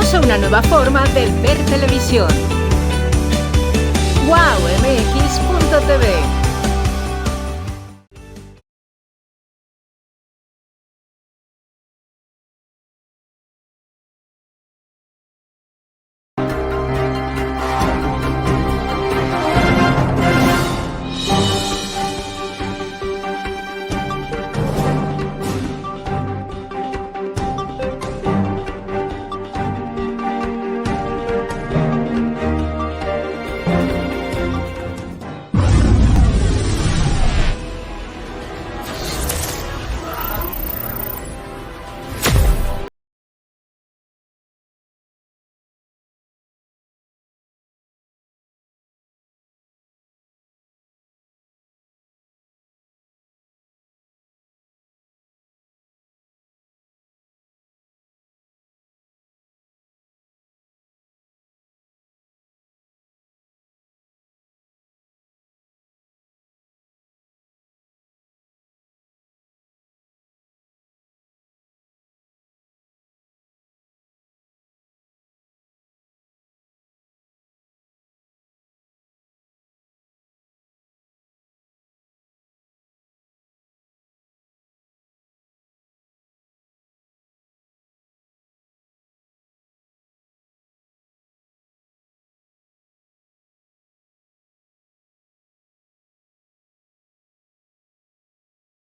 Bienvenidos a una nueva forma de ver televisión. wowmx.tv.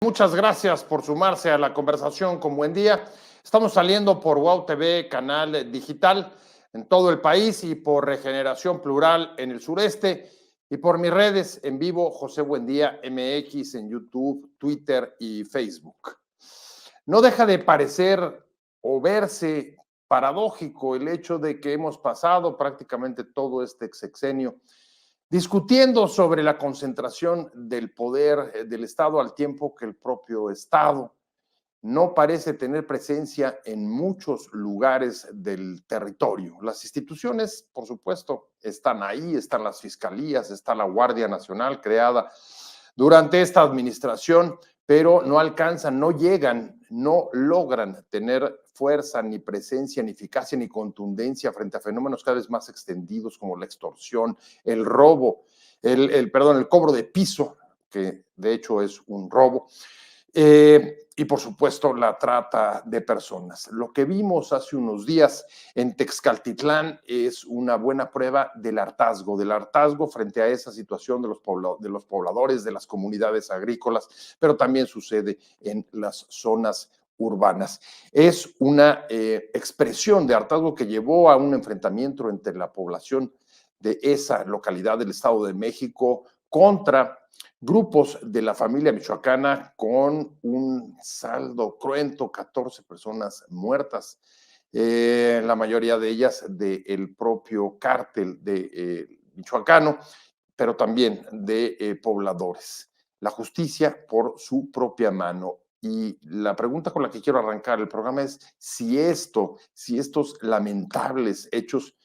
Muchas gracias por sumarse a la conversación con Buen Día. Estamos saliendo por WOW TV, canal digital en todo el país, y por Regeneración Plural en el sureste, y por mis redes en vivo, José Buendía MX, en YouTube, Twitter y Facebook. No deja de parecer o verse paradójico el hecho de que hemos pasado prácticamente todo este sexenio discutiendo sobre la concentración del poder del Estado, al tiempo que el propio Estado no parece tener presencia en muchos lugares del territorio. Las instituciones, por supuesto, están ahí, están las fiscalías, está la Guardia Nacional creada durante esta administración, pero no alcanzan, no llegan, no logran tener fuerza, ni presencia, ni eficacia, ni contundencia frente a fenómenos cada vez más extendidos como la extorsión, el robo, el cobro de piso, que de hecho es un robo, y por supuesto la trata de personas. Lo que vimos hace unos días en Texcaltitlán es una buena prueba del hartazgo frente a esa situación de los pobladores, de las comunidades agrícolas, pero también sucede en las zonas urbanas. Es una expresión de hartazgo que llevó a un enfrentamiento entre la población de esa localidad del Estado de México contra grupos de la familia michoacana, con un saldo cruento: 14 personas muertas, la mayoría de ellas del propio cártel de michoacano, pero también de pobladores. La justicia por su propia mano. Y la pregunta con la que quiero arrancar el programa es si estos lamentables hechos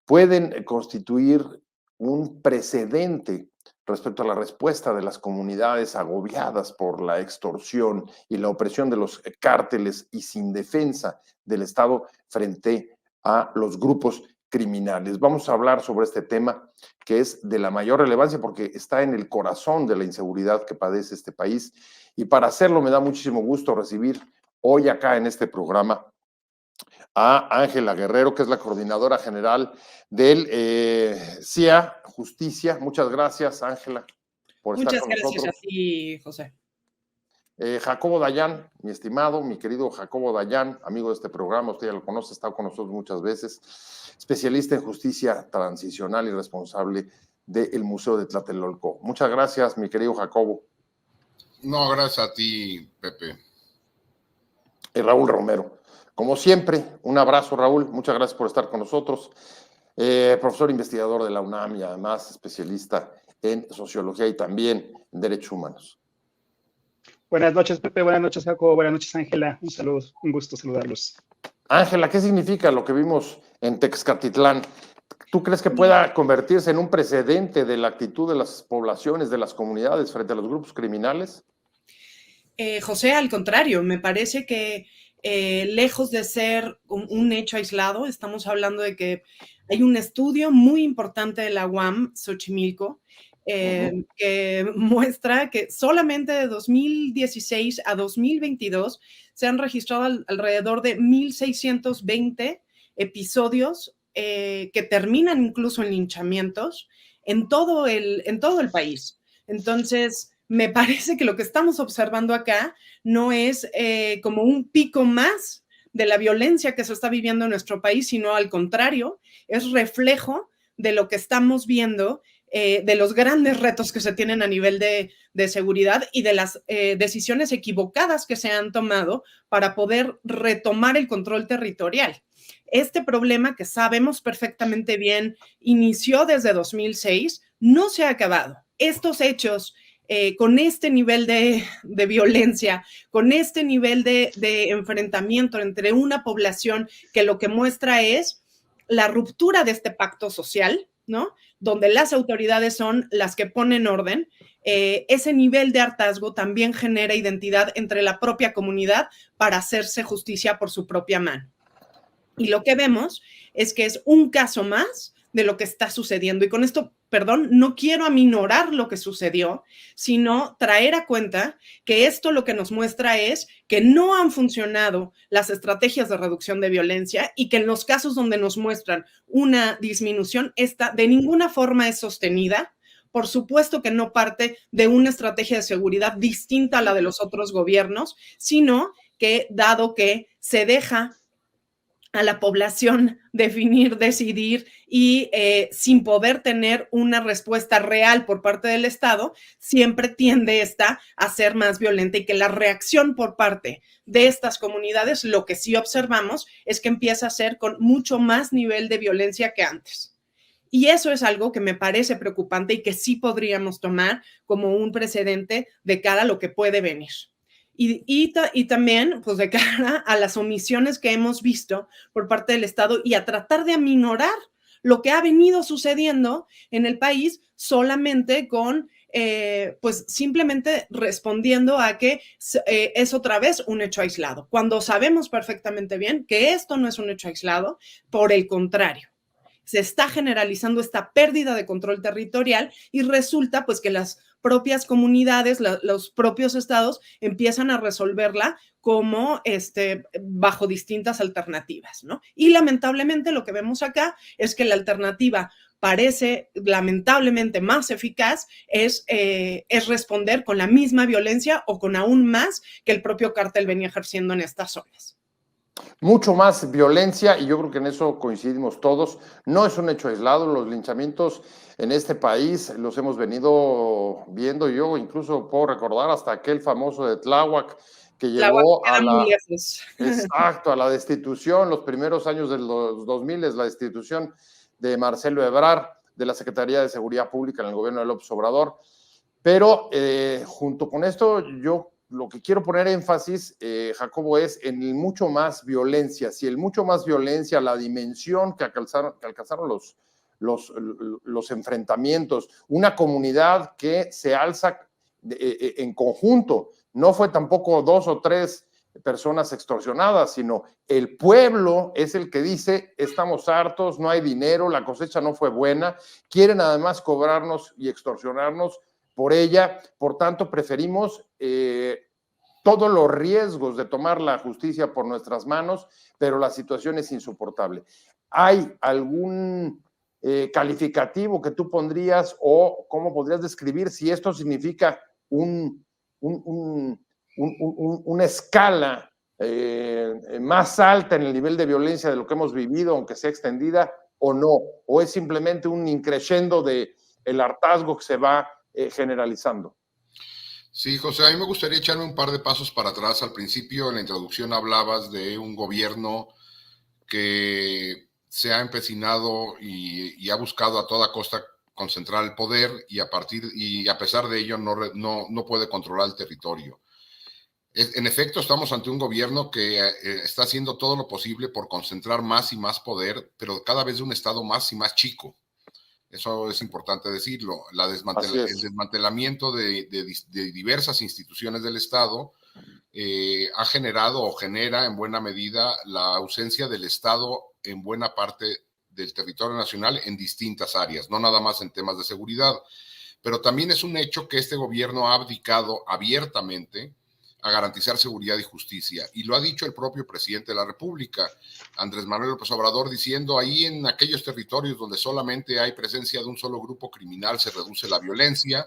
pueden constituir un precedente respecto a la respuesta de las comunidades agobiadas por la extorsión y la opresión de los cárteles y sin defensa del Estado frente a los grupos criminales. Vamos a hablar sobre este tema, que es de la mayor relevancia porque está en el corazón de la inseguridad que padece este país. Y para hacerlo me da muchísimo gusto recibir hoy acá en este programa a Ángela Guerrero, que es la coordinadora general del CIA Justicia. Muchas gracias, Ángela, por estar con nosotros. Muchas gracias a ti, José. Jacobo Dayan, mi estimado, mi querido Jacobo Dayan, amigo de este programa, usted ya lo conoce, ha estado con nosotros muchas veces, especialista en justicia transicional y responsable del Museo de Tlatelolco. Muchas gracias, mi querido Jacobo. No, gracias a ti, Pepe. Y Raúl Romero. Como siempre, un abrazo, Raúl, muchas gracias por estar con nosotros. Profesor investigador de la UNAM y además especialista en sociología y también en derechos humanos. Buenas noches, Pepe, buenas noches, Jacobo, buenas noches, Ángela. Un saludo, un gusto saludarlos. Ángela, ¿qué significa lo que vimos en Texcatitlán? ¿Tú crees que pueda convertirse en un precedente de la actitud de las poblaciones, de las comunidades frente a los grupos criminales? José, al contrario, me parece que lejos de ser un hecho aislado. Estamos hablando de que hay un estudio muy importante de la UAM Xochimilco que muestra que solamente de 2016 a 2022 se han registrado alrededor de 1,620 episodios que terminan incluso en linchamientos en todo el país. Entonces, me parece que lo que estamos observando acá no es como un pico más de la violencia que se está viviendo en nuestro país, sino al contrario, es reflejo de lo que estamos viendo, de los grandes retos que se tienen a nivel de seguridad y de las decisiones equivocadas que se han tomado para poder retomar el control territorial. Este problema, que sabemos perfectamente bien, inició desde 2006, no se ha acabado. Estos hechos, con este nivel de violencia, con este nivel de enfrentamiento entre una población que lo que muestra es la ruptura de este pacto social, ¿no? Donde las autoridades son las que ponen orden, ese nivel de hartazgo también genera identidad entre la propia comunidad para hacerse justicia por su propia mano. Y lo que vemos es que es un caso más de lo que está sucediendo. Y con esto, perdón, no quiero aminorar lo que sucedió, sino traer a cuenta que esto lo que nos muestra es que no han funcionado las estrategias de reducción de violencia y que en los casos donde nos muestran una disminución, esta de ninguna forma es sostenida. Por supuesto que no parte de una estrategia de seguridad distinta a la de los otros gobiernos, sino que dado que se deja a la población definir, decidir y sin poder tener una respuesta real por parte del Estado, siempre tiende esta a ser más violenta y que la reacción por parte de estas comunidades, lo que sí observamos es que empieza a ser con mucho más nivel de violencia que antes. Y eso es algo que me parece preocupante y que sí podríamos tomar como un precedente de cara a lo que puede venir. Y también, pues, de cara a las omisiones que hemos visto por parte del Estado y a tratar de aminorar lo que ha venido sucediendo en el país solamente con, pues, simplemente respondiendo a que es otra vez un hecho aislado, cuando sabemos perfectamente bien que esto no es un hecho aislado, por el contrario. Se está generalizando esta pérdida de control territorial y resulta pues que las propias comunidades, los propios estados empiezan a resolverla como bajo distintas alternativas, ¿no? Y lamentablemente lo que vemos acá es que la alternativa parece lamentablemente más eficaz es responder con la misma violencia o con aún más que el propio cártel venía ejerciendo en estas zonas. Mucho más violencia, y yo creo que en eso coincidimos todos. No es un hecho aislado, los linchamientos en este país los hemos venido viendo. Yo incluso puedo recordar hasta aquel famoso de Tláhuac que llevó a la, exacto, a la destitución, los primeros años de los 2000, la destitución de Marcelo Ebrard de la Secretaría de Seguridad Pública en el gobierno de López Obrador. Pero junto con esto, yo lo que quiero poner énfasis, Jacobo, es en el mucho más violencia. Si el mucho más violencia, la dimensión que alcanzaron los enfrentamientos, una comunidad que se alza en conjunto, no fue tampoco 2 o 3 personas extorsionadas, sino el pueblo es el que dice, estamos hartos, no hay dinero, la cosecha no fue buena, quieren además cobrarnos y extorsionarnos por ella, por tanto preferimos todos los riesgos de tomar la justicia por nuestras manos, pero la situación es insoportable. ¿Hay algún calificativo que tú pondrías o cómo podrías describir si esto significa una escala más alta en el nivel de violencia de lo que hemos vivido, aunque sea extendida, o no? ¿O es simplemente un increciendo de el hartazgo que se va generalizando? Sí, José, a mí me gustaría echarme un par de pasos para atrás. Al principio, en la introducción, hablabas de un gobierno que se ha empecinado y ha buscado a toda costa concentrar el poder y a pesar de ello no puede controlar el territorio. En efecto, estamos ante un gobierno que está haciendo todo lo posible por concentrar más y más poder, pero cada vez de un estado más y más chico. Eso es importante decirlo. El desmantelamiento de diversas instituciones del Estado ha generado o genera en buena medida la ausencia del Estado en buena parte del territorio nacional en distintas áreas, no nada más en temas de seguridad. Pero también es un hecho que este gobierno ha abdicado abiertamente a garantizar seguridad y justicia. Y lo ha dicho el propio presidente de la República, Andrés Manuel López Obrador, diciendo ahí en aquellos territorios donde solamente hay presencia de un solo grupo criminal se reduce la violencia,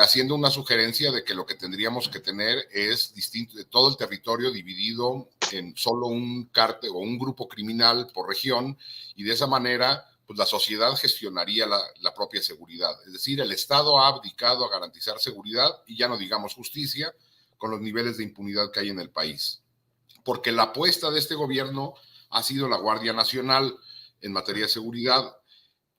haciendo una sugerencia de que lo que tendríamos que tener es distinto, todo el territorio dividido en solo un cártel o un grupo criminal por región, y de esa manera pues la sociedad gestionaría la propia seguridad. Es decir, el Estado ha abdicado a garantizar seguridad y ya no digamos justicia con los niveles de impunidad que hay en el país. Porque la apuesta de este gobierno ha sido la Guardia Nacional en materia de seguridad.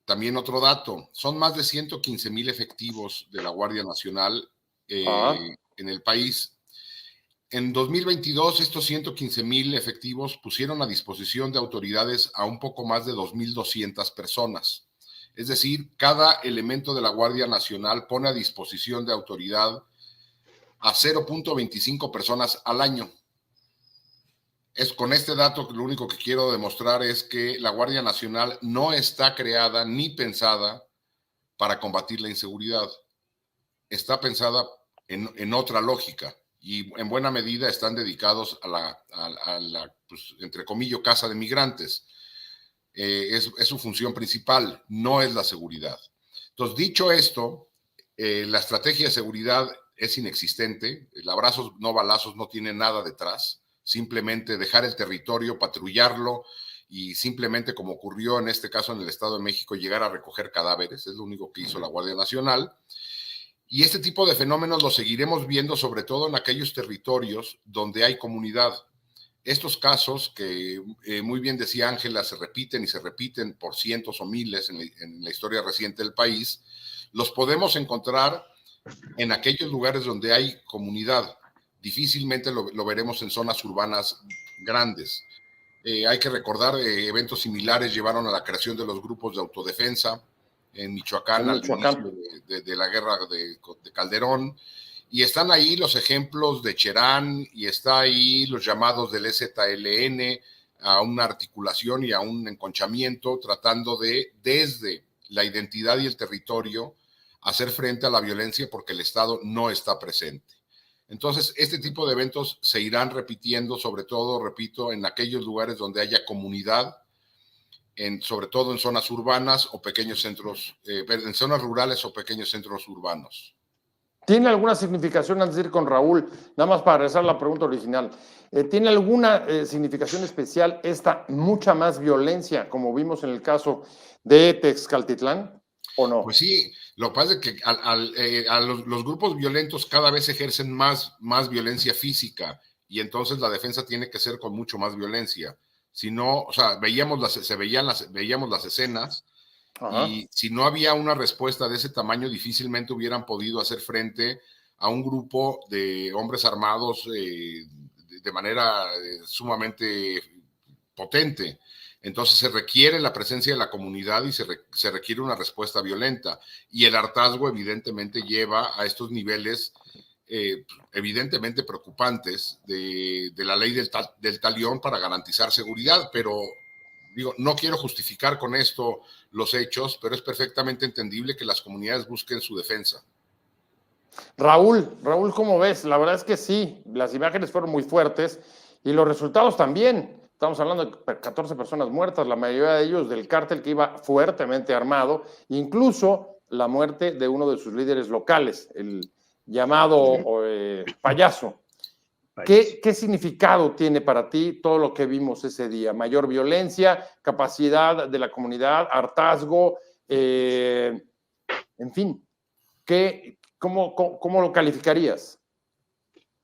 También otro dato, son más de 115,000 efectivos de la Guardia Nacional en el país. En 2022, estos 115,000 efectivos pusieron a disposición de autoridades a un poco más de 2,200 personas. Es decir, cada elemento de la Guardia Nacional pone a disposición de autoridad a 0.25 personas al año. Con este dato, lo único que quiero demostrar es que la Guardia Nacional no está creada ni pensada para combatir la inseguridad. Está pensada en otra lógica y en buena medida están dedicados a la pues, entre comillas, casa de migrantes. Es su función principal, no es la seguridad. Entonces, dicho esto, la estrategia de seguridad es inexistente. El abrazos, no balazos, no tiene nada detrás. Simplemente dejar el territorio, patrullarlo y simplemente, como ocurrió en este caso en el Estado de México, llegar a recoger cadáveres. Es lo único que hizo la Guardia Nacional. Y este tipo de fenómenos los seguiremos viendo sobre todo en aquellos territorios donde hay comunidad. Estos casos que muy bien decía Ángela, se repiten y se repiten por cientos o miles en la historia reciente del país, los podemos encontrar en aquellos lugares donde hay comunidad. Difícilmente lo veremos en zonas urbanas grandes. Hay que recordar, eventos similares llevaron a la creación de los grupos de autodefensa en Michoacán, al inicio de la guerra de Calderón, y están ahí los ejemplos de Cherán, y está ahí los llamados del EZLN a una articulación y a un enconchamiento, tratando de, desde la identidad y el territorio, hacer frente a la violencia porque el Estado no está presente. Entonces, este tipo de eventos se irán repitiendo, sobre todo, repito, en aquellos lugares donde haya comunidad, sobre todo en zonas urbanas o pequeños centros, en zonas rurales o pequeños centros urbanos. ¿Tiene alguna significación, antes de ir con Raúl, nada más para regresar a la pregunta original, ¿tiene alguna significación especial esta mucha más violencia, como vimos en el caso de Texcaltitlán, o no? Pues sí, lo que pasa es que los grupos violentos cada vez ejercen más violencia física, y entonces la defensa tiene que ser con mucho más violencia. Si no, o sea, veíamos las escenas. Ajá. Y si no había una respuesta de ese tamaño, difícilmente hubieran podido hacer frente a un grupo de hombres armados de manera sumamente potente. Entonces se requiere la presencia de la comunidad y se requiere una respuesta violenta. Y el hartazgo evidentemente lleva a estos niveles evidentemente preocupantes de la ley del talión para garantizar seguridad, pero digo, no quiero justificar con esto los hechos, pero es perfectamente entendible que las comunidades busquen su defensa. Raúl, ¿cómo ves? La verdad es que sí, las imágenes fueron muy fuertes y los resultados también. Estamos hablando de 14 personas muertas, la mayoría de ellos del cártel que iba fuertemente armado, incluso la muerte de uno de sus líderes locales, el llamado Payaso. ¿Qué significado tiene para ti todo lo que vimos ese día? Mayor violencia, capacidad de la comunidad, hartazgo, en fin, ¿cómo lo calificarías?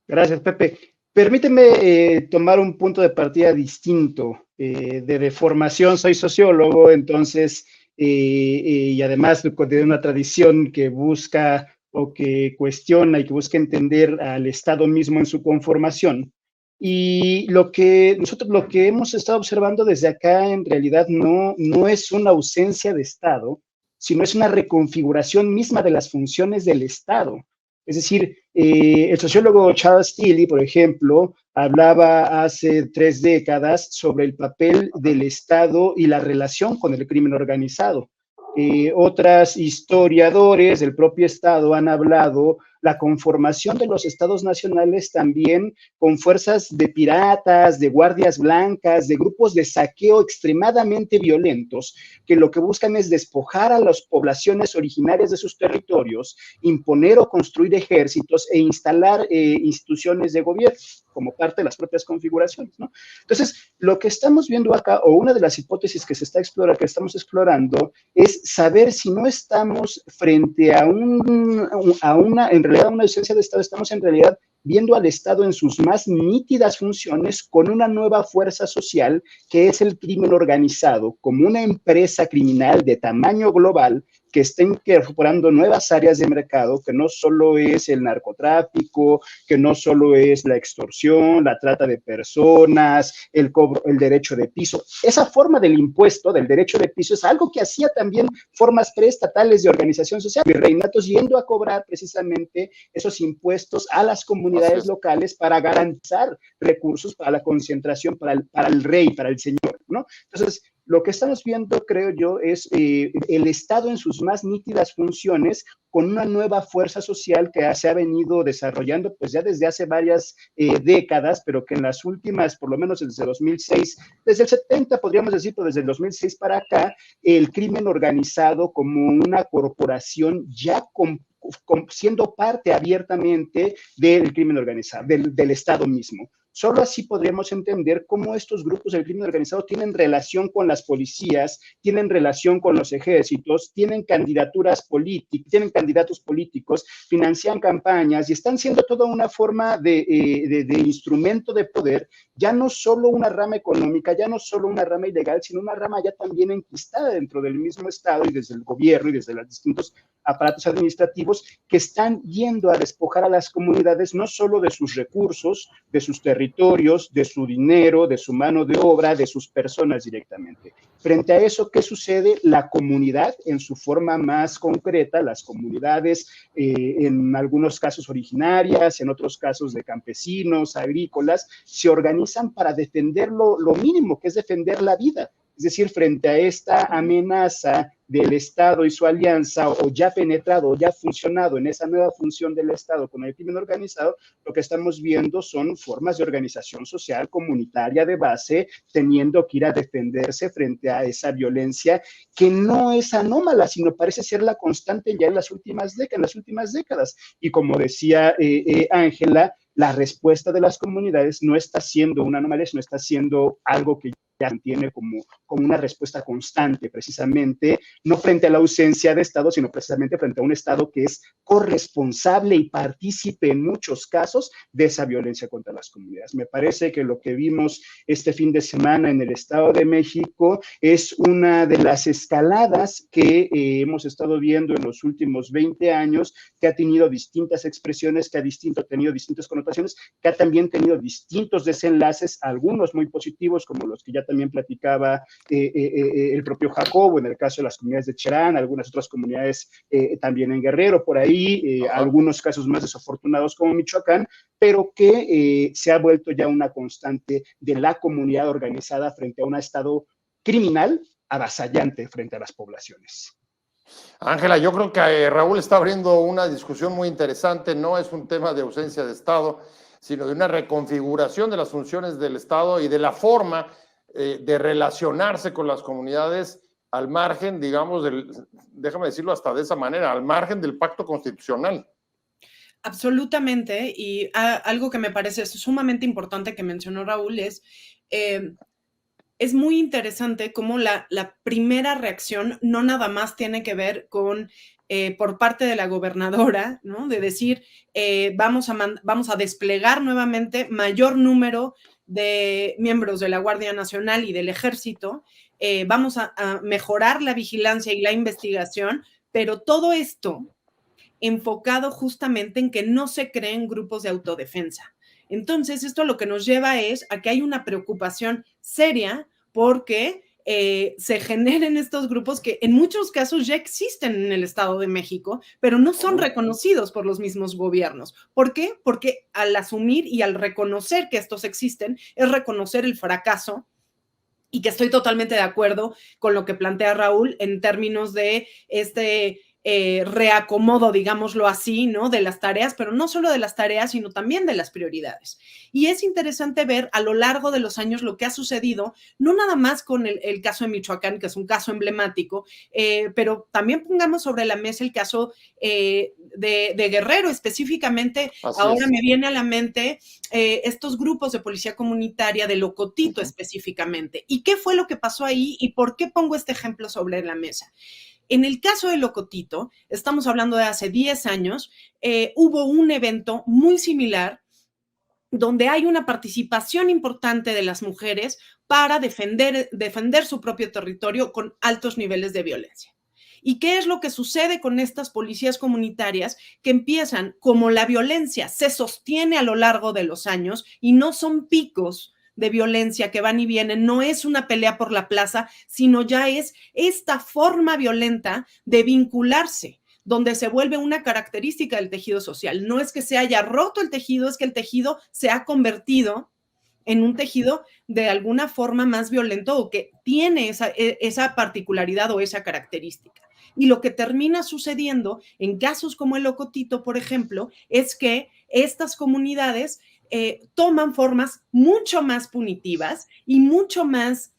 Gracias, Pepe. Permíteme tomar un punto de partida distinto. De formación soy sociólogo, entonces, y además de una tradición que busca o que cuestiona y que busca entender al Estado mismo en su conformación. Y lo que hemos estado observando desde acá en realidad no es una ausencia de Estado, sino es una reconfiguración misma de las funciones del Estado. Es decir, El sociólogo Charles Tilly, por ejemplo, hablaba hace 3 décadas sobre el papel del Estado y la relación con el crimen organizado. Otras historiadores del propio Estado han hablado la conformación de los estados nacionales también con fuerzas de piratas, de guardias blancas, de grupos de saqueo extremadamente violentos, que lo que buscan es despojar a las poblaciones originarias de sus territorios, imponer o construir ejércitos e instalar instituciones de gobierno como parte de las propias configuraciones, ¿no? Entonces, lo que estamos viendo acá, o una de las hipótesis que estamos explorando, es saber si no estamos frente a una ausencia de Estado, estamos en realidad viendo al Estado en sus más nítidas funciones con una nueva fuerza social que es el crimen organizado, como una empresa criminal de tamaño global que está incorporando nuevas áreas de mercado, que no solo es el narcotráfico, que no solo es la extorsión, la trata de personas, el cobro, el derecho de piso. Esa forma del impuesto, del derecho de piso, es algo que hacía también formas preestatales de organización social, virreinatos yendo a cobrar precisamente esos impuestos a las comunidades locales para garantizar recursos para la concentración, para el rey, para el señor, ¿no? Entonces, lo que estamos viendo, creo yo, es el Estado en sus más nítidas funciones con una nueva fuerza social que se ha venido desarrollando pues ya desde hace varias décadas, pero que en las últimas, por lo menos desde 2006, desde el 70 podríamos decir, pero desde el 2006 para acá, el crimen organizado como una corporación ya siendo parte abiertamente del crimen organizado, del Estado mismo. Solo así podríamos entender cómo estos grupos del crimen organizado tienen relación con las policías, tienen relación con los ejércitos, tienen candidaturas políticas, tienen candidatos políticos, financian campañas y están siendo toda una forma de instrumento de poder, ya no solo una rama económica, ya no solo una rama ilegal, sino una rama ya también enquistada dentro del mismo Estado y desde el gobierno y desde los distintos aparatos administrativos que están yendo a despojar a las comunidades no solo de sus recursos, de sus territorios, de su dinero, de su mano de obra, de sus personas directamente. Frente a eso, ¿qué sucede? La comunidad, en su forma más concreta, las comunidades, en algunos casos originarias, en otros casos de campesinos, agrícolas, se organizan para defender lo mínimo, que es defender la vida. Es decir, frente a esta amenaza del Estado y su alianza, o ya penetrado, o ya funcionado en esa nueva función del Estado con el crimen organizado, lo que estamos viendo son formas de organización social comunitaria de base, teniendo que ir a defenderse frente a esa violencia que no es anómala, sino parece ser la constante ya en las últimas décadas. Y como decía Ángela, la respuesta de las comunidades no está siendo una anomalía, no está siendo algo que ya tiene como una respuesta constante, precisamente, no frente a la ausencia de Estado, sino precisamente frente a un Estado que es corresponsable y partícipe en muchos casos de esa violencia contra las comunidades. Me parece que lo que vimos este fin de semana en el Estado de México es una de las escaladas que hemos estado viendo en los últimos 20 años, que ha tenido distintas expresiones, que ha tenido distintas connotaciones, que ha también tenido distintos desenlaces, algunos muy positivos, como los que ya también platicaba el propio Jacobo, en el caso de las comunidades de Cherán, algunas otras comunidades también en Guerrero, por ahí, algunos casos más desafortunados como Michoacán, pero que se ha vuelto ya una constante de la comunidad organizada frente a un Estado criminal avasallante frente a las poblaciones. Ángela, yo creo que Raúl está abriendo una discusión muy interesante. No es un tema de ausencia de Estado, sino de una reconfiguración de las funciones del Estado y de la forma de relacionarse con las comunidades al margen, digamos, déjame decirlo hasta de esa manera, al margen del pacto constitucional. Absolutamente, y algo que me parece sumamente importante que mencionó Raúl es muy interesante cómo la primera reacción no nada más tiene que ver con, por parte de la gobernadora, ¿no? De decir, vamos a desplegar nuevamente mayor número de miembros de la Guardia Nacional y del Ejército, vamos a mejorar la vigilancia y la investigación, pero todo esto enfocado justamente en que no se creen grupos de autodefensa. Entonces, esto lo que nos lleva es a que hay una preocupación seria porque se generen estos grupos que en muchos casos ya existen en el Estado de México, pero no son reconocidos por los mismos gobiernos. ¿Por qué? Porque al asumir y al reconocer que estos existen, es reconocer el fracaso. Y que estoy totalmente de acuerdo con lo que plantea Raúl en términos de reacomodo, digámoslo así, ¿no? De las tareas, pero no solo de las tareas, sino también de las prioridades. Y es interesante ver a lo largo de los años lo que ha sucedido, no nada más con el caso de Michoacán, que es un caso emblemático, pero también pongamos sobre la mesa el caso de Guerrero específicamente. Así ahora es. me viene a la mente estos grupos de policía comunitaria de Locotito específicamente. ¿Y qué fue lo que pasó ahí y por qué pongo este ejemplo sobre la mesa? En el caso de Locotito, estamos hablando de hace 10 años, hubo un evento muy similar donde hay una participación importante de las mujeres para defender su propio territorio con altos niveles de violencia. ¿Y qué es lo que sucede con estas policías comunitarias que empiezan, como la violencia se sostiene a lo largo de los años y no son picos de violencia que van y vienen, no es una pelea por la plaza, sino ya es esta forma violenta de vincularse, donde se vuelve una característica del tejido social? No es que se haya roto el tejido, es que el tejido se ha convertido en un tejido de alguna forma más violento o que tiene esa particularidad o esa característica. Y lo que termina sucediendo en casos como el Locotito, por ejemplo, es que estas comunidades toman formas mucho más punitivas y mucho más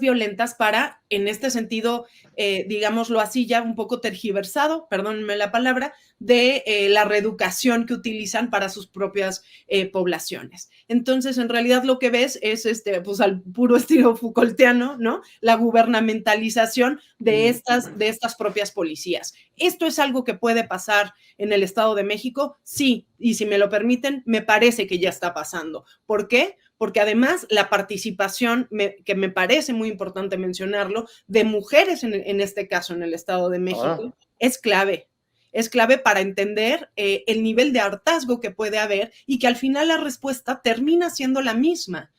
violentas para, en este sentido, digámoslo así, ya un poco tergiversado, perdónenme la palabra, de la reeducación que utilizan para sus propias poblaciones. Entonces, en realidad lo que ves es, pues al puro estilo Foucaultiano, ¿no? La gubernamentalización de estas propias policías. ¿Esto es algo que puede pasar en el Estado de México? Sí, y si me lo permiten, me parece que ya está pasando. ¿Por qué? Porque además la participación, que me parece muy importante mencionarlo, de mujeres en este caso en el Estado de México, es clave. Es clave para entender el nivel de hartazgo que puede haber y que al final la respuesta termina siendo la misma.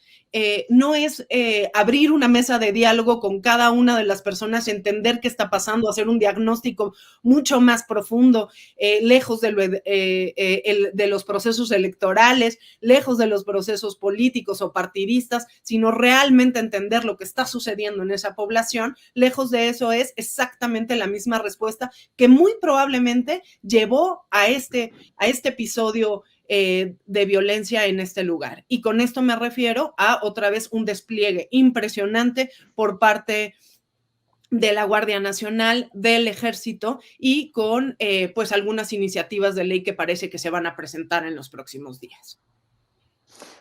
No es abrir una mesa de diálogo con cada una de las personas, entender qué está pasando, hacer un diagnóstico mucho más profundo, lejos de los procesos electorales, lejos de los procesos políticos o partidistas, sino realmente entender lo que está sucediendo en esa población. Lejos de eso es exactamente la misma respuesta que muy probablemente llevó a este episodio de violencia en este lugar. Y con esto me refiero a otra vez un despliegue impresionante por parte de la Guardia Nacional, del Ejército y con pues algunas iniciativas de ley que parece que se van a presentar en los próximos días.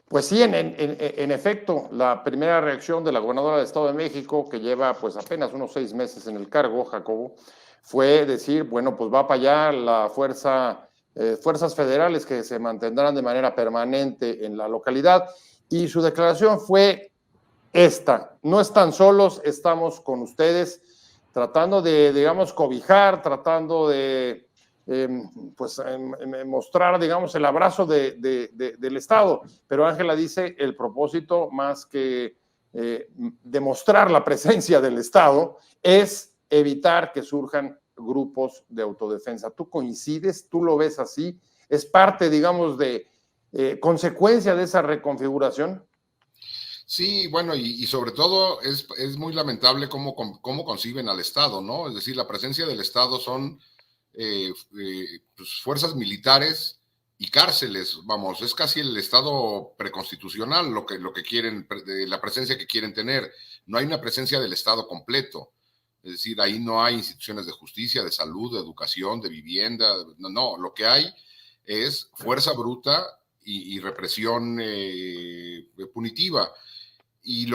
Pues sí, en efecto, la primera reacción de la gobernadora del Estado de México, que lleva pues apenas unos 6 meses en el cargo, Jacobo, fue decir, bueno, pues va para allá la fuerzas federales que se mantendrán de manera permanente en la localidad, y su declaración fue esta: no están solos, estamos con ustedes, tratando de, digamos, cobijar, tratando de mostrar, digamos, el abrazo del Estado. Pero Ángela dice, el propósito, más que demostrar la presencia del Estado, es evitar que surjan grupos de autodefensa. ¿Tú coincides? ¿Tú lo ves así? ¿Es parte, digamos, de consecuencia de esa reconfiguración? Sí, bueno, y sobre todo es muy lamentable cómo conciben al Estado, ¿no? Es decir, la presencia del Estado son pues, fuerzas militares y cárceles, vamos, es casi el Estado preconstitucional lo que quieren, la presencia que quieren tener. No hay una presencia del Estado completo. Es decir, ahí no hay instituciones de justicia, de salud, de educación, de vivienda. No, lo que hay es fuerza bruta y represión punitiva. Y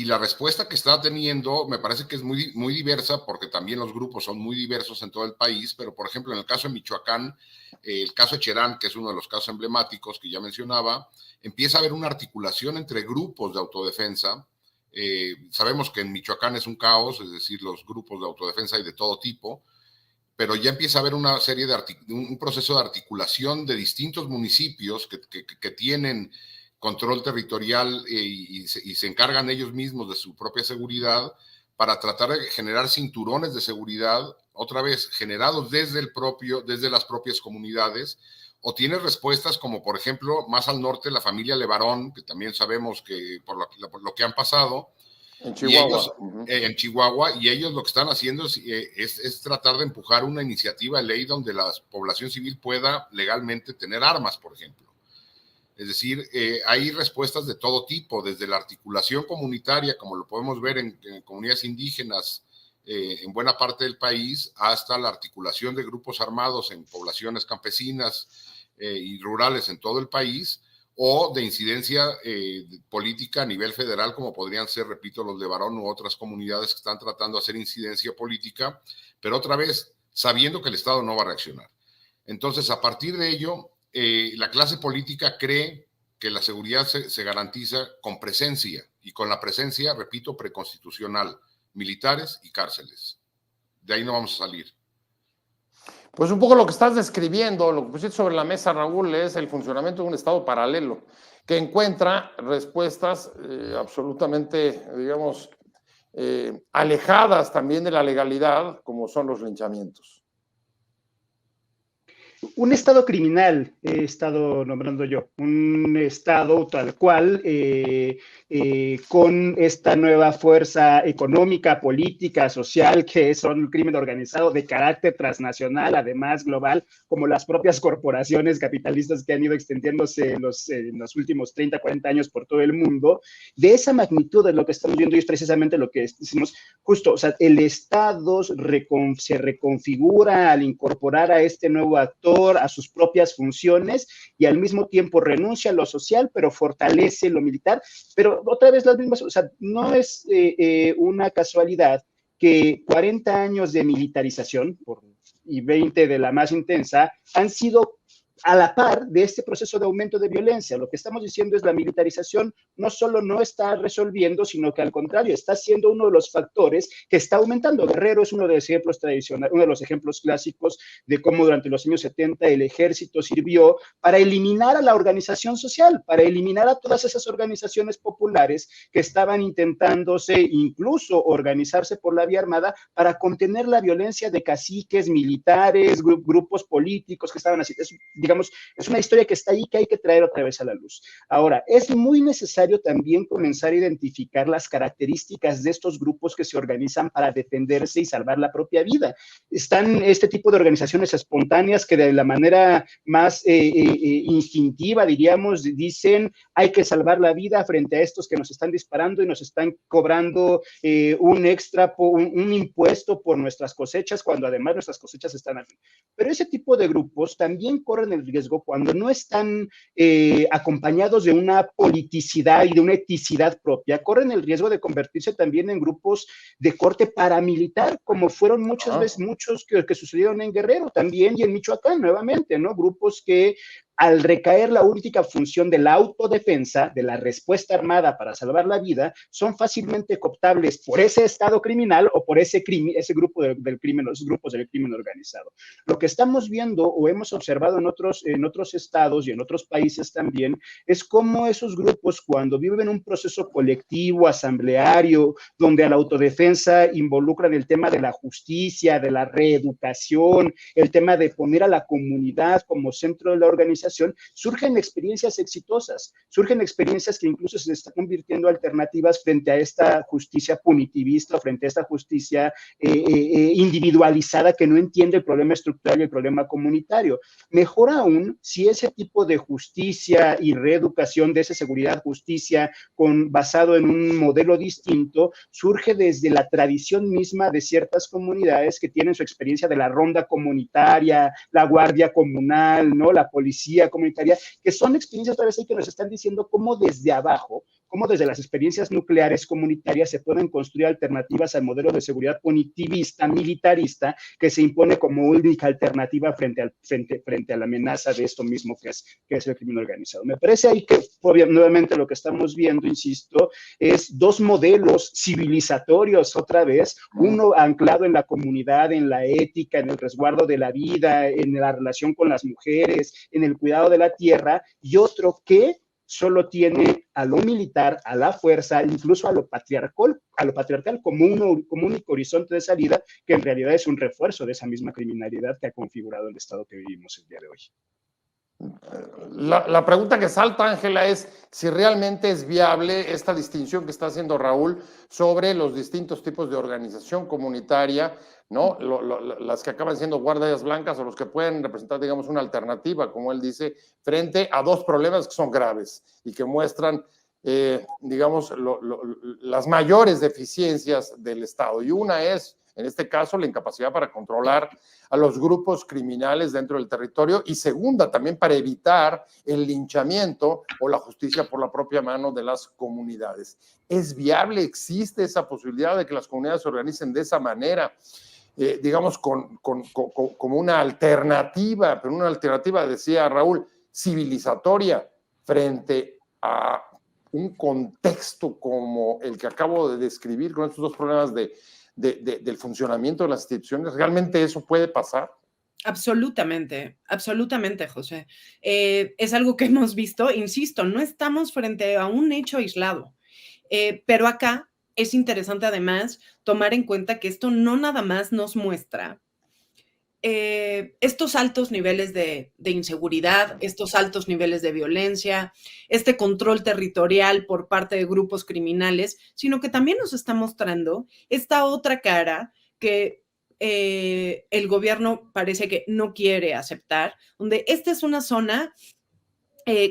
la respuesta que está teniendo me parece que es muy, muy diversa, porque también los grupos son muy diversos en todo el país. Pero, por ejemplo, en el caso de Michoacán, el caso de Cherán, que es uno de los casos emblemáticos que ya mencionaba, empieza a haber una articulación entre grupos de autodefensa. Sabemos que en Michoacán es un caos, es decir, los grupos de autodefensa hay de todo tipo, pero ya empieza a haber una serie un proceso de articulación de distintos municipios que tienen control territorial y se encargan ellos mismos de su propia seguridad para tratar de generar cinturones de seguridad, otra vez generados desde las propias comunidades, o tiene respuestas como, por ejemplo, más al norte, la familia Levarón, que también sabemos que por lo que han pasado, en Chihuahua. En Chihuahua, y ellos lo que están haciendo es tratar de empujar una iniciativa de ley donde la población civil pueda legalmente tener armas, por ejemplo. Es decir, hay respuestas de todo tipo, desde la articulación comunitaria, como lo podemos ver en comunidades indígenas en buena parte del país, hasta la articulación de grupos armados en poblaciones campesinas y rurales en todo el país, o de incidencia política a nivel federal, como podrían ser, repito, los Levarón u otras comunidades que están tratando de hacer incidencia política, pero otra vez, sabiendo que el Estado no va a reaccionar. Entonces, a partir de ello, la clase política cree que la seguridad se garantiza con presencia, y con la presencia, repito, preconstitucional, militares y cárceles. De ahí no vamos a salir. Pues un poco lo que estás describiendo, lo que pusiste sobre la mesa, Raúl, es el funcionamiento de un Estado paralelo que encuentra respuestas absolutamente, digamos, alejadas también de la legalidad, como son los linchamientos. Un Estado criminal he estado nombrando yo, un Estado tal cual, con esta nueva fuerza económica, política, social, que son el crimen organizado de carácter transnacional, además global, como las propias corporaciones capitalistas que han ido extendiéndose en los últimos 30, 40 años por todo el mundo. De esa magnitud de lo que estamos viendo, y es precisamente lo que decimos, justo, o sea, el Estado se reconfigura al incorporar a este nuevo actor a sus propias funciones, y al mismo tiempo renuncia a lo social, pero fortalece lo militar. Pero otra vez las mismas, o sea, no es una casualidad que 40 años de militarización y 20 de la más intensa han sido a la par de este proceso de aumento de violencia. Lo que estamos diciendo es la militarización no solo no está resolviendo, sino que al contrario está siendo uno de los factores que está aumentando. Guerrero es uno de los ejemplos tradicionales, uno de los ejemplos clásicos de cómo durante los años 70 el ejército sirvió para eliminar a la organización social, para eliminar a todas esas organizaciones populares que estaban intentándose incluso organizarse por la vía armada para contener la violencia de caciques, militares, grupos políticos que estaban así. Digamos, es una historia que está ahí que hay que traer otra vez a la luz. Ahora, es muy necesario también comenzar a identificar las características de estos grupos que se organizan para defenderse y salvar la propia vida. Están este tipo de organizaciones espontáneas que de la manera más instintiva, diríamos, dicen hay que salvar la vida frente a estos que nos están disparando y nos están cobrando un extra, un impuesto por nuestras cosechas, cuando además nuestras cosechas están aquí. Pero ese tipo de grupos también corren el riesgo cuando no están acompañados de una politicidad y de una eticidad propia, corren el riesgo de convertirse también en grupos de corte paramilitar, como fueron muchas veces muchos que sucedieron en Guerrero también y en Michoacán nuevamente, ¿no? Grupos que al recaer la única función de la autodefensa, de la respuesta armada para salvar la vida, son fácilmente cooptables por ese estado criminal o por ese grupo del crimen, los grupos del crimen organizado. Lo que estamos viendo o hemos observado en otros estados y en otros países también es cómo esos grupos, cuando viven un proceso colectivo, asambleario, donde a la autodefensa involucran el tema de la justicia, de la reeducación, el tema de poner a la comunidad como centro de la organización, surgen experiencias exitosas, surgen experiencias que incluso se están convirtiendo en alternativas frente a esta justicia punitivista, frente a esta justicia individualizada que no entiende el problema estructural y el problema comunitario. Mejor aún, si ese tipo de justicia y reeducación, de esa seguridad, justicia, basado en un modelo distinto, surge desde la tradición misma de ciertas comunidades que tienen su experiencia de la ronda comunitaria, la guardia comunal, ¿no? La policía comunitaria, que son experiencias tal vez que nos están diciendo cómo desde abajo, cómo desde las experiencias nucleares comunitarias se pueden construir alternativas al modelo de seguridad punitivista, militarista, que se impone como única alternativa frente a la amenaza de esto mismo que es el crimen organizado. Me parece ahí que, nuevamente, lo que estamos viendo, insisto, es dos modelos civilizatorios otra vez, uno anclado en la comunidad, en la ética, en el resguardo de la vida, en la relación con las mujeres, en el cuidado de la tierra, y otro que solo tiene a lo militar, a la fuerza, incluso a lo patriarcal como un único horizonte de salida, que en realidad es un refuerzo de esa misma criminalidad que ha configurado el Estado que vivimos el día de hoy. La pregunta que salta, Ángela, es si realmente es viable esta distinción que está haciendo Raúl sobre los distintos tipos de organización comunitaria, ¿no? Las que acaban siendo guardias blancas o los que pueden representar, digamos, una alternativa, como él dice, frente a dos problemas que son graves y que muestran, digamos, las mayores deficiencias del Estado. Y una es, en este caso, la incapacidad para controlar a los grupos criminales dentro del territorio, y segunda, también para evitar el linchamiento o la justicia por la propia mano de las comunidades. ¿Es viable? ¿Existe esa posibilidad de que las comunidades se organicen de esa manera? Digamos, como una alternativa, pero una alternativa, decía Raúl, civilizatoria frente a un contexto como el que acabo de describir, con estos dos problemas del funcionamiento de las instituciones. ¿Realmente eso puede pasar? Absolutamente, absolutamente, José. Es algo que hemos visto, insisto, no estamos frente a un hecho aislado, pero acá es interesante además tomar en cuenta que esto no nada más nos muestra estos altos niveles de inseguridad, estos altos niveles de violencia, este control territorial por parte de grupos criminales, sino que también nos está mostrando esta otra cara que el gobierno parece que no quiere aceptar, donde esta es una zona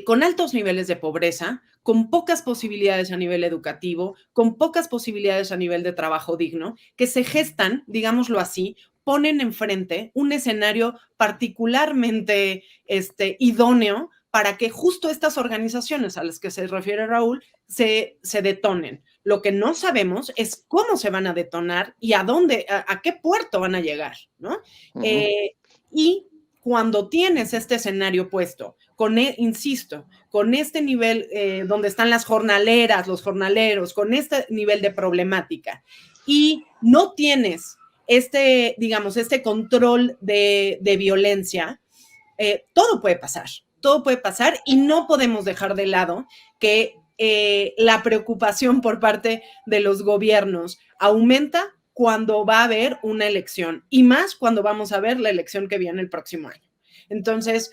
con altos niveles de pobreza, con pocas posibilidades a nivel educativo, con pocas posibilidades a nivel de trabajo digno, que se gestan, digámoslo así, ponen enfrente un escenario particularmente idóneo para que justo estas organizaciones a las que se refiere Raúl se detonen. Lo que no sabemos es cómo se van a detonar y a dónde, a qué puerto van a llegar, ¿no? Y cuando tienes este escenario puesto, insisto, con este nivel donde están las jornaleras, los jornaleros, con este nivel de problemática, y no tienes digamos, este control de violencia, todo puede pasar y no podemos dejar de lado que la preocupación por parte de los gobiernos aumenta cuando va a haber una elección, y más cuando vamos a ver la elección que viene el próximo año. Entonces,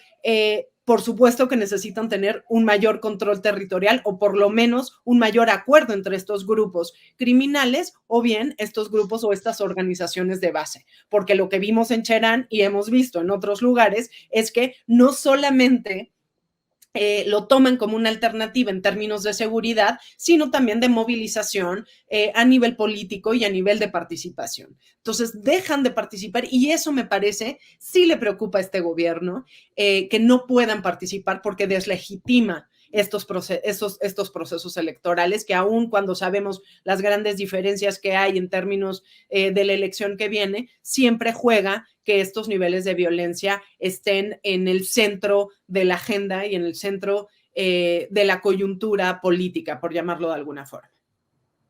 por supuesto que necesitan tener un mayor control territorial o por lo menos un mayor acuerdo entre estos grupos criminales o bien estos grupos o estas organizaciones de base, porque lo que vimos en Cherán y hemos visto en otros lugares es que no solamente lo toman como una alternativa en términos de seguridad, sino también de movilización a nivel político y a nivel de participación. Entonces, dejan de participar y eso me parece, sí le preocupa a este gobierno, que no puedan participar porque deslegitima estos procesos electorales, que aún cuando sabemos las grandes diferencias que hay en términos de la elección que viene, siempre juega que estos niveles de violencia estén en el centro de la agenda y en el centro de la coyuntura política, por llamarlo de alguna forma.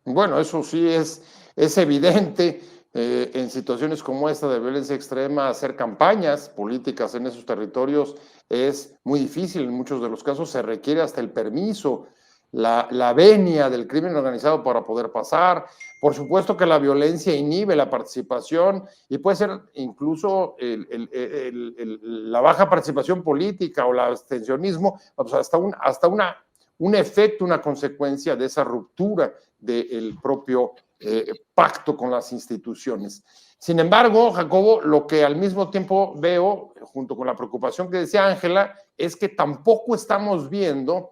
Bueno, eso sí es evidente. En situaciones como esta de violencia extrema, hacer campañas políticas en esos territorios es muy difícil. En muchos de los casos se requiere hasta el permiso, la venia del crimen organizado para poder pasar. Por supuesto que la violencia inhibe la participación y puede ser incluso la baja participación política o el abstencionismo, pues hasta un efecto, una consecuencia de esa ruptura del propio pacto con las instituciones. Sin embargo, Jacobo, lo que al mismo tiempo veo, junto con la preocupación que decía Ángela, es que tampoco estamos viendo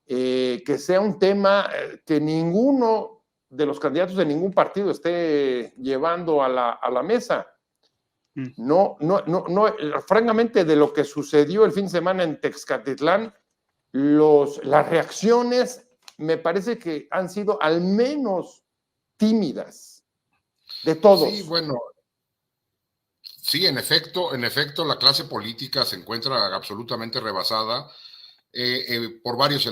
que sea un tema que ninguno de los candidatos de ningún partido esté llevando a la mesa. No, francamente, de lo que sucedió el fin de semana en Texcatitlán, las reacciones me parece que han sido al menos tímidas de todos. Sí, bueno, sí, en efecto, la clase política se encuentra absolutamente rebasada por varios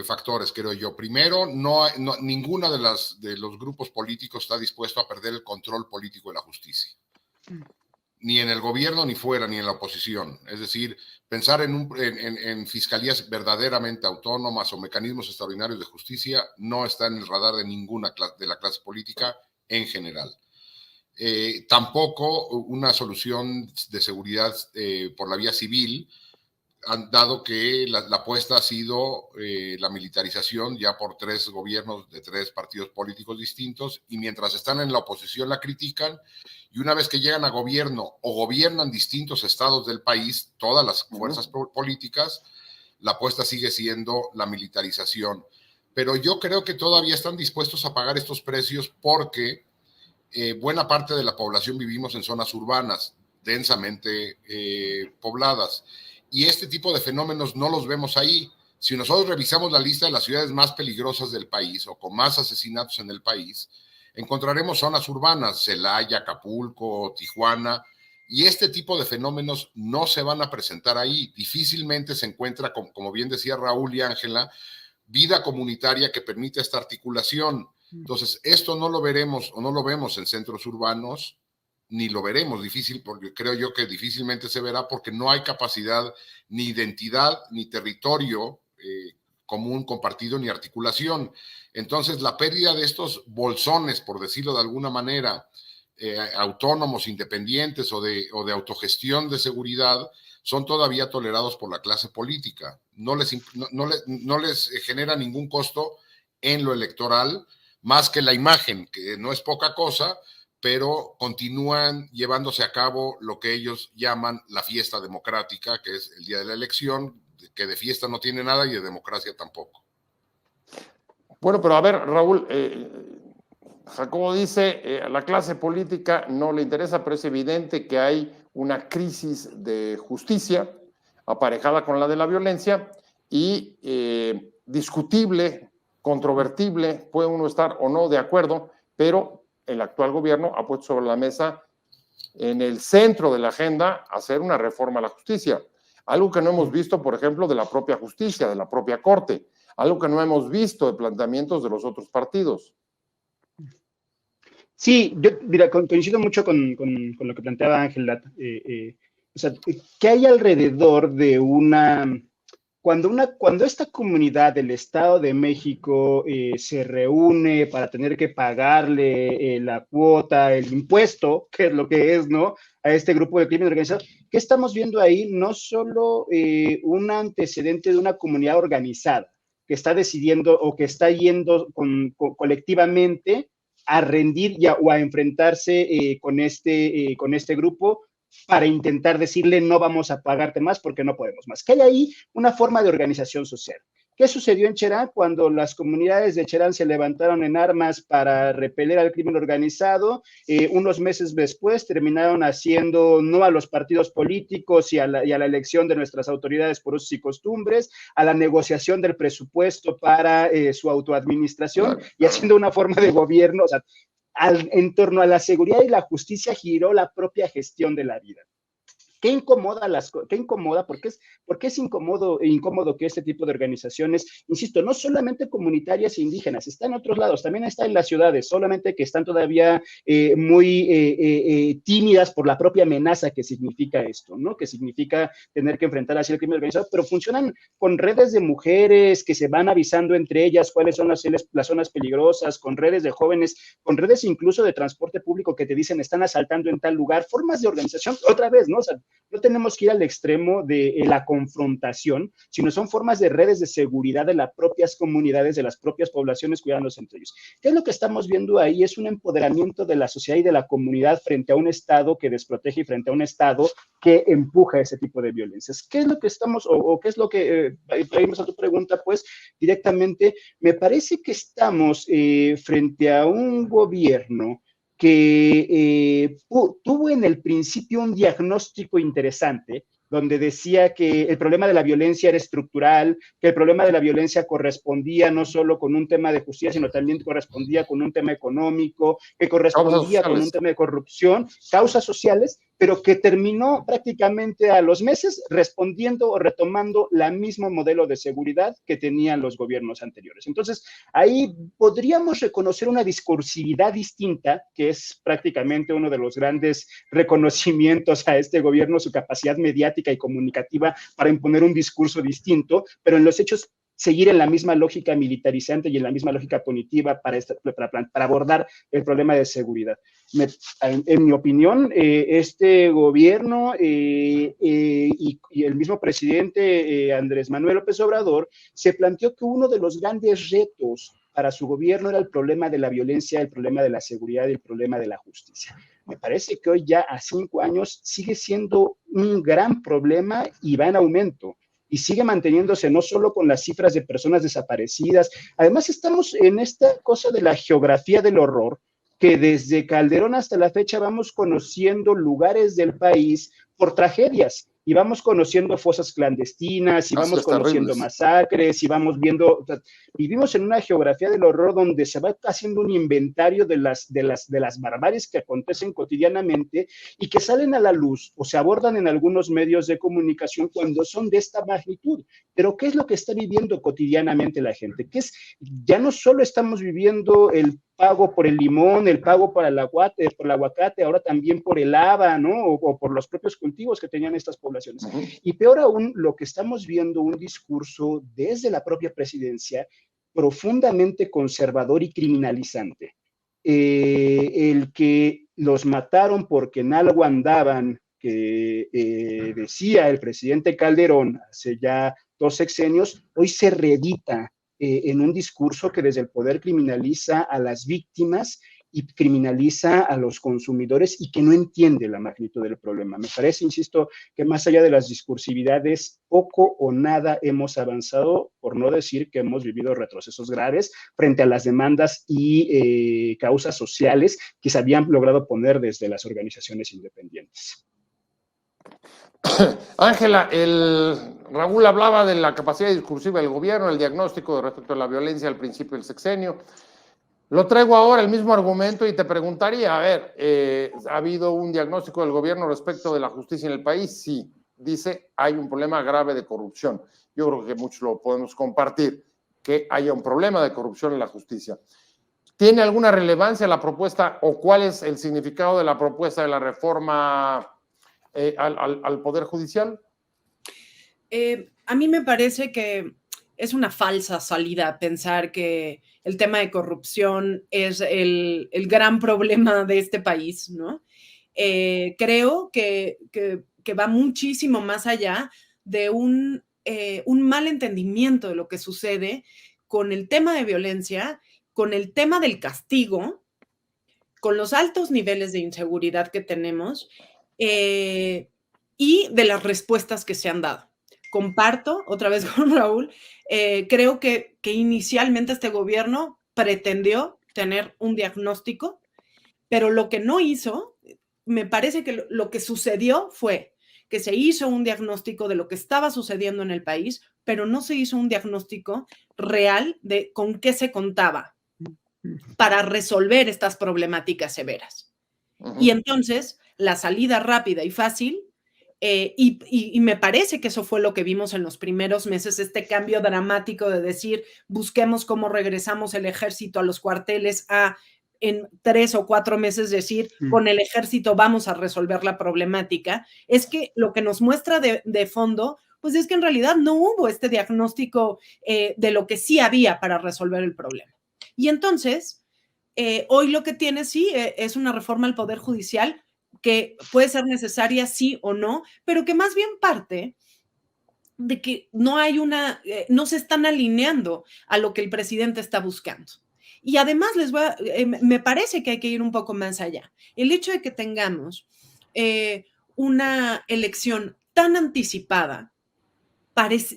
factores, creo yo. Primero, ninguna de los grupos políticos está dispuesto a perder el control político de la justicia. ni en el gobierno, ni fuera, ni en la oposición. Es decir, pensar en fiscalías verdaderamente autónomas o mecanismos extraordinarios de justicia no está en el radar de ninguna de la clase política en general. Tampoco una solución de seguridad por la vía civil, dado que la apuesta ha sido la militarización ya por 3 gobiernos de 3 partidos políticos distintos, y mientras están en la oposición la critican, y una vez que llegan a gobierno o gobiernan distintos estados del país, todas las fuerzas políticas, la apuesta sigue siendo la militarización. Pero yo creo que todavía están dispuestos a pagar estos precios porque buena parte de la población vivimos en zonas urbanas, densamente pobladas, y este tipo de fenómenos no los vemos ahí. Si nosotros revisamos la lista de las ciudades más peligrosas del país o con más asesinatos en el país, encontraremos zonas urbanas, Celaya, Acapulco, Tijuana, y este tipo de fenómenos no se van a presentar ahí. Difícilmente se encuentra, como bien decía Raúl y Ángela, vida comunitaria que permite esta articulación. Entonces, esto no lo veremos o no lo vemos en centros urbanos, ni lo veremos difícil, porque creo yo que difícilmente se verá, porque no hay capacidad, ni identidad, ni territorio común compartido, ni articulación. Entonces, la pérdida de estos bolsones, por decirlo de alguna manera, autónomos, independientes o de autogestión de seguridad, son todavía tolerados por la clase política. No les genera ningún costo en lo electoral, más que la imagen, que no es poca cosa, pero continúan llevándose a cabo lo que ellos llaman la fiesta democrática, que es el día de la elección, que de fiesta no tiene nada y de democracia tampoco. Bueno, pero a ver, Raúl, Jacobo dice, a la clase política no le interesa, pero es evidente que hay una crisis de justicia aparejada con la de la violencia y discutible, controvertible, puede uno estar o no de acuerdo, pero el actual gobierno ha puesto sobre la mesa, en el centro de la agenda, hacer una reforma a la justicia. Algo que no hemos visto, por ejemplo, de la propia justicia, de la propia Corte. Algo que no hemos visto de planteamientos de los otros partidos. Sí, yo coincido mucho con lo que planteaba Ángela. O sea, ¿qué hay alrededor de cuando esta comunidad del Estado de México se reúne para tener que pagarle la cuota, el impuesto, que es lo que es, ¿no?, a este grupo de crimen organizado? ¿Qué estamos viendo ahí? No solo un antecedente de una comunidad organizada que está decidiendo o que está yendo colectivamente a rendir o a enfrentarse con este grupo para intentar decirle no vamos a pagarte más porque no podemos más. Que hay ahí una forma de organización social. ¿Qué sucedió en Cherán cuando las comunidades de Cherán se levantaron en armas para repeler al crimen organizado? Unos meses después terminaron haciendo no a los partidos políticos y a la elección de nuestras autoridades por usos y costumbres, a la negociación del presupuesto para su autoadministración y haciendo una forma de gobierno, o sea, en torno a la seguridad y la justicia giró la propia gestión de la vida. ¿Qué incomoda? ¿Por qué es incómodo que este tipo de organizaciones, insisto, no solamente comunitarias e indígenas, está en otros lados, también está en las ciudades, solamente que están todavía muy tímidas por la propia amenaza que significa esto, ¿no? Que significa tener que enfrentar así el crimen organizado, pero funcionan con redes de mujeres que se van avisando entre ellas cuáles son las zonas peligrosas, con redes de jóvenes, con redes incluso de transporte público que te dicen están asaltando en tal lugar, formas de organización, otra vez, ¿no? O sea, no tenemos que ir al extremo de la confrontación, sino son formas de redes de seguridad de las propias comunidades, de las propias poblaciones cuidándose entre ellos. ¿Qué es lo que estamos viendo ahí? Es un empoderamiento de la sociedad y de la comunidad frente a un Estado que desprotege y frente a un Estado que empuja ese tipo de violencias. ¿Qué es lo que estamos, o qué es lo que, para irnos a tu pregunta, pues, directamente, me parece que estamos frente a un gobierno que tuvo en el principio un diagnóstico interesante, donde decía que el problema de la violencia era estructural, que el problema de la violencia correspondía no solo con un tema de justicia, sino también correspondía con un tema económico, que correspondía con un tema de corrupción, causas sociales, pero que terminó prácticamente a los meses respondiendo o retomando la mismo modelo de seguridad que tenían los gobiernos anteriores. Entonces, ahí podríamos reconocer una discursividad distinta, que es prácticamente uno de los grandes reconocimientos a este gobierno, su capacidad mediática y comunicativa para imponer un discurso distinto, pero en los hechos seguir en la misma lógica militarizante y en la misma lógica punitiva para abordar el problema de seguridad. En mi opinión, este gobierno y el mismo presidente Andrés Manuel López Obrador se planteó que uno de los grandes retos para su gobierno era el problema de la violencia, el problema de la seguridad y el problema de la justicia. Me parece que hoy ya a 5 años sigue siendo un gran problema y va en aumento. Y sigue manteniéndose no solo con las cifras de personas desaparecidas, además estamos en esta cosa de la geografía del horror, que desde Calderón hasta la fecha vamos conociendo lugares del país por tragedias, y vamos conociendo fosas clandestinas, y vamos conociendo masacres, y vamos viendo, vivimos en una geografía del horror donde se va haciendo un inventario de las barbaries que acontecen cotidianamente y que salen a la luz o se abordan en algunos medios de comunicación cuando son de esta magnitud. Pero ¿qué es lo que está viviendo cotidianamente la gente? Que es, ya no solo estamos viviendo el pago por el limón, el pago por el aguacate, ahora también por el haba, ¿no? O por los propios cultivos que tenían estas poblaciones. Uh-huh. Y peor aún, lo que estamos viendo, un discurso desde la propia presidencia profundamente conservador y criminalizante. El que los mataron porque en algo andaban, que decía el presidente Calderón hace ya 2 sexenios, hoy se reedita en un discurso que desde el poder criminaliza a las víctimas y criminaliza a los consumidores y que no entiende la magnitud del problema. Me parece, insisto, que más allá de las discursividades, poco o nada hemos avanzado, por no decir que hemos vivido retrocesos graves frente a las demandas y causas sociales que se habían logrado poner desde las organizaciones independientes. Ángela, Raúl hablaba de la capacidad discursiva del gobierno, el diagnóstico respecto a la violencia al principio del sexenio. Lo traigo ahora, el mismo argumento, y te preguntaría, a ver, ¿ha habido un diagnóstico del gobierno respecto de la justicia en el país? Sí, dice, hay un problema grave de corrupción. Yo creo que muchos lo podemos compartir, que haya un problema de corrupción en la justicia. ¿Tiene alguna relevancia la propuesta o cuál es el significado de la propuesta de la reforma al Poder Judicial? A mí me parece que es una falsa salida pensar que el tema de corrupción es el gran problema de este país, ¿no? Creo que va muchísimo más allá de un mal entendimiento de lo que sucede con el tema de violencia, con el tema del castigo, con los altos niveles de inseguridad que tenemos y de las respuestas que se han dado. Comparto otra vez con Raúl, creo que inicialmente este gobierno pretendió tener un diagnóstico, pero lo que no hizo, me parece que lo que sucedió fue que se hizo un diagnóstico de lo que estaba sucediendo en el país, pero no se hizo un diagnóstico real de con qué se contaba para resolver estas problemáticas severas. Uh-huh. Y entonces, la salida rápida y fácil, y me parece que eso fue lo que vimos en los primeros meses, este cambio dramático de decir, busquemos cómo regresamos el ejército a los cuarteles, a en 3 o 4 meses decir, con el ejército vamos a resolver la problemática, es que lo que nos muestra de fondo, pues es que en realidad no hubo este diagnóstico de lo que sí había para resolver el problema. Y entonces, hoy lo que tiene sí es una reforma al Poder Judicial que puede ser necesaria sí o no, pero que más bien parte de que no hay no se están alineando a lo que el presidente está buscando. Y además me parece que hay que ir un poco más allá. El hecho de que tengamos una elección tan anticipada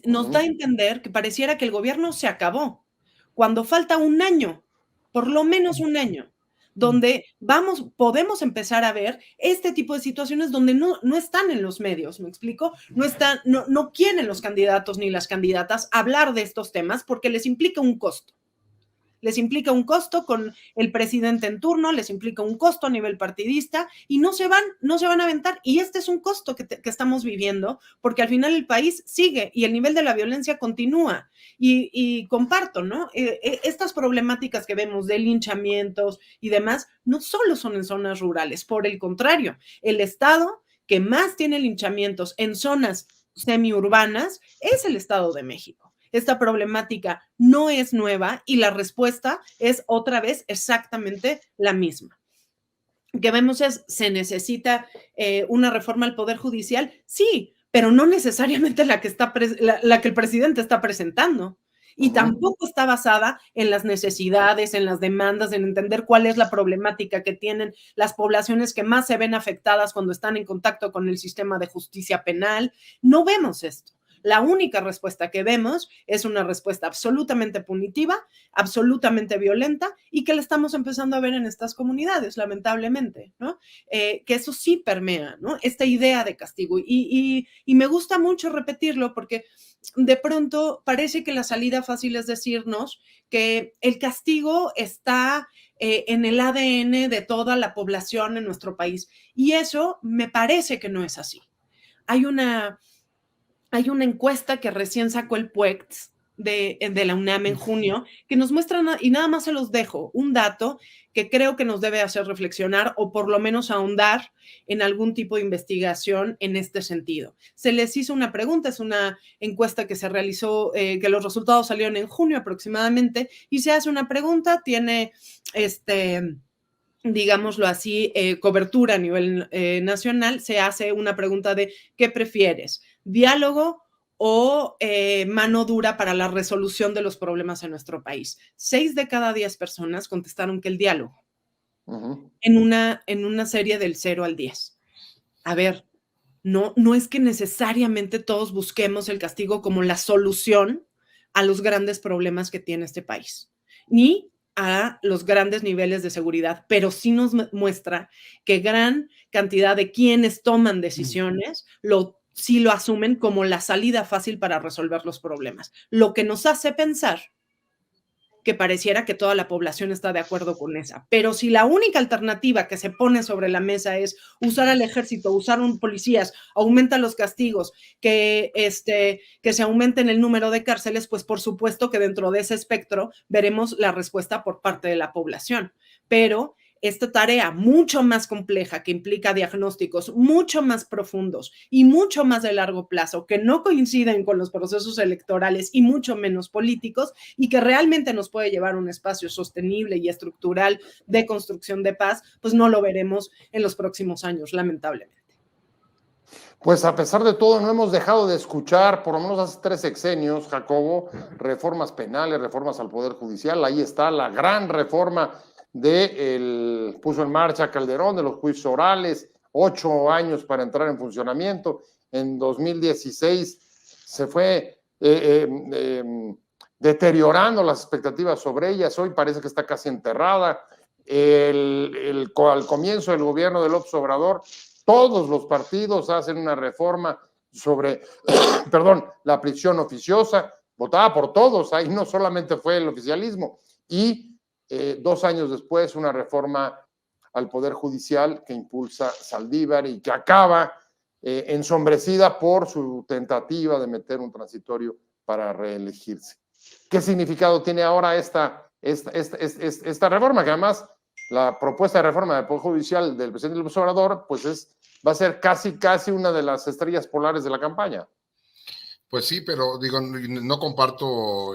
nos da a entender que pareciera que el gobierno se acabó, cuando falta un año, por lo menos un año, donde podemos empezar a ver este tipo de situaciones donde no están en los medios, ¿me explico? No quieren los candidatos ni las candidatas hablar de estos temas porque les implica un costo. Les implica un costo con el presidente en turno, les implica un costo a nivel partidista y no se van a aventar. Y este es un costo que estamos viviendo porque al final el país sigue y el nivel de la violencia continúa. Y comparto, ¿no? Estas problemáticas que vemos de linchamientos y demás no solo son en zonas rurales, por el contrario, el estado que más tiene linchamientos en zonas semiurbanas es el Estado de México. Esta problemática no es nueva y la respuesta es otra vez exactamente la misma. Que vemos es, ¿se necesita una reforma al Poder Judicial? Sí, pero no necesariamente la que el presidente está presentando. Y tampoco está basada en las necesidades, en las demandas, en entender cuál es la problemática que tienen las poblaciones que más se ven afectadas cuando están en contacto con el sistema de justicia penal. No vemos esto. La única respuesta que vemos es una respuesta absolutamente punitiva, absolutamente violenta y que la estamos empezando a ver en estas comunidades, lamentablemente, ¿no? Que eso sí permea, ¿no? Esta idea de castigo. Y me gusta mucho repetirlo porque de pronto parece que la salida fácil es decirnos que el castigo está en el ADN de toda la población en nuestro país. Y eso me parece que no es así. Hay una encuesta que recién sacó el PUEX de la UNAM en junio, que nos muestra, y nada más se los dejo, un dato que creo que nos debe hacer reflexionar o por lo menos ahondar en algún tipo de investigación en este sentido. Se les hizo una pregunta, es una encuesta que se realizó, que los resultados salieron en junio aproximadamente, y se hace una pregunta, tiene digámoslo así, cobertura a nivel nacional. Se hace una pregunta de ¿qué prefieres? ¿Diálogo o mano dura para la resolución de los problemas en nuestro país? 6 de cada 10 personas contestaron que el diálogo, en una serie del 0 al 10. A ver, no es que necesariamente todos busquemos el castigo como la solución a los grandes problemas que tiene este país, ni a los grandes niveles de seguridad, pero sí nos muestra que gran cantidad de quienes toman decisiones sí lo asumen como la salida fácil para resolver los problemas, lo que nos hace pensar que pareciera que toda la población está de acuerdo con esa. Pero si la única alternativa que se pone sobre la mesa es usar al ejército, usar policías, aumenta los castigos, que se aumenten el número de cárceles, pues por supuesto que dentro de ese espectro veremos la respuesta por parte de la población. Pero esta tarea mucho más compleja que implica diagnósticos mucho más profundos y mucho más de largo plazo que no coinciden con los procesos electorales y mucho menos políticos y que realmente nos puede llevar a un espacio sostenible y estructural de construcción de paz, pues no lo veremos en los próximos años, lamentablemente. Pues a pesar de todo, no hemos dejado de escuchar, por lo menos hace 3 sexenios, Jacobo, reformas penales, reformas al Poder Judicial. Ahí está la gran reforma puso en marcha Calderón, de los juicios orales, 8 años para entrar en funcionamiento. En 2016 se fue deteriorando las expectativas sobre ellas. Hoy parece que está casi enterrada. Al comienzo del gobierno de López Obrador, todos los partidos hacen una reforma sobre, la prisión oficiosa, votada por todos, ahí no solamente fue el oficialismo. Y 2 años después, una reforma al Poder Judicial que impulsa Saldívar y que acaba ensombrecida por su tentativa de meter un transitorio para reelegirse. ¿Qué significado tiene ahora esta reforma? Que además la propuesta de reforma del Poder Judicial del presidente López Obrador pues va a ser casi una de las estrellas polares de la campaña. Pues sí, pero digo, no comparto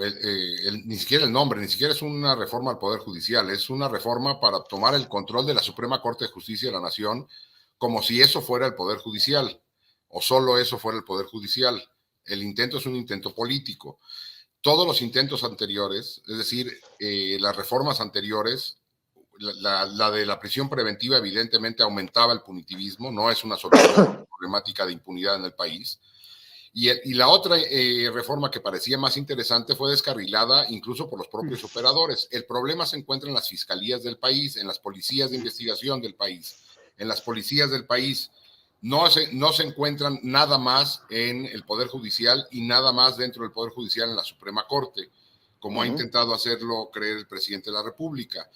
ni siquiera el nombre, ni siquiera es una reforma al Poder Judicial, es una reforma para tomar el control de la Suprema Corte de Justicia de la Nación, como si eso fuera el Poder Judicial, o solo eso fuera el Poder Judicial. El intento es un intento político. Todos los intentos anteriores, es decir, las reformas anteriores, la de la prisión preventiva evidentemente aumentaba el punitivismo, no es una solución problemática de impunidad en el país. Y la otra reforma que parecía más interesante fue descarrilada incluso por los propios operadores. El problema se encuentra en las fiscalías del país, en las policías de investigación del país. En las policías del país no se encuentran nada más en el Poder Judicial y nada más dentro del Poder Judicial en la Suprema Corte, como ha intentado hacerlo creer el presidente de la República.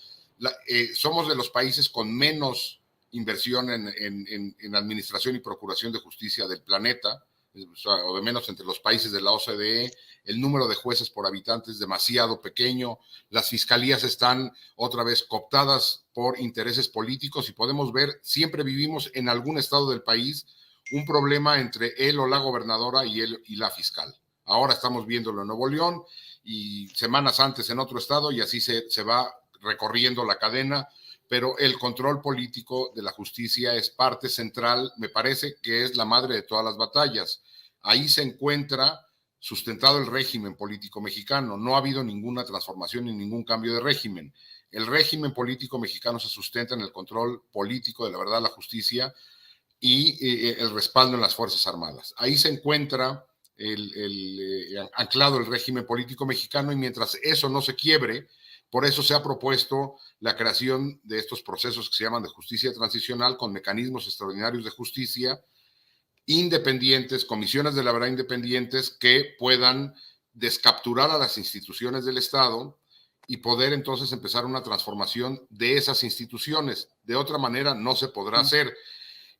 Somos de los países con menos inversión en administración y procuración de justicia del planeta, o de menos entre los países de la OCDE. El número de jueces por habitante es demasiado pequeño, las fiscalías están otra vez cooptadas por intereses políticos y podemos ver, siempre vivimos en algún estado del país un problema entre él o la gobernadora y él y la fiscal. Ahora estamos viéndolo en Nuevo León y semanas antes en otro estado, y así se va recorriendo la cadena, pero el control político de la justicia es parte central, me parece que es la madre de todas las batallas. Ahí se encuentra sustentado el régimen político mexicano. No ha habido ninguna transformación ni ningún cambio de régimen. El régimen político mexicano se sustenta en el control político de la verdad, la justicia y el respaldo en las Fuerzas Armadas. Ahí se encuentra anclado el régimen político mexicano, y mientras eso no se quiebre, por eso se ha propuesto la creación de estos procesos que se llaman de justicia transicional, con mecanismos extraordinarios de justicia independientes, comisiones de la verdad independientes que puedan descapturar a las instituciones del Estado y poder entonces empezar una transformación de esas instituciones. De otra manera no se podrá hacer.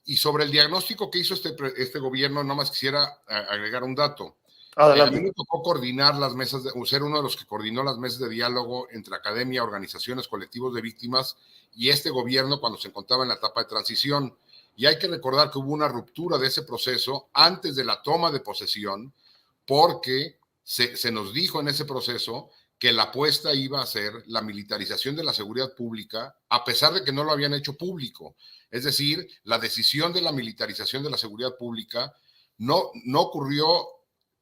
Y sobre el diagnóstico que hizo este gobierno, nomás quisiera agregar un dato. A mí me tocó coordinar las mesas, ser uno de los que coordinó las mesas de diálogo entre academia, organizaciones, colectivos de víctimas y este gobierno cuando se encontraba en la etapa de transición. Y hay que recordar que hubo una ruptura de ese proceso antes de la toma de posesión, porque se nos dijo en ese proceso que la apuesta iba a ser la militarización de la seguridad pública, a pesar de que no lo habían hecho público. Es decir, la decisión de la militarización de la seguridad pública no ocurrió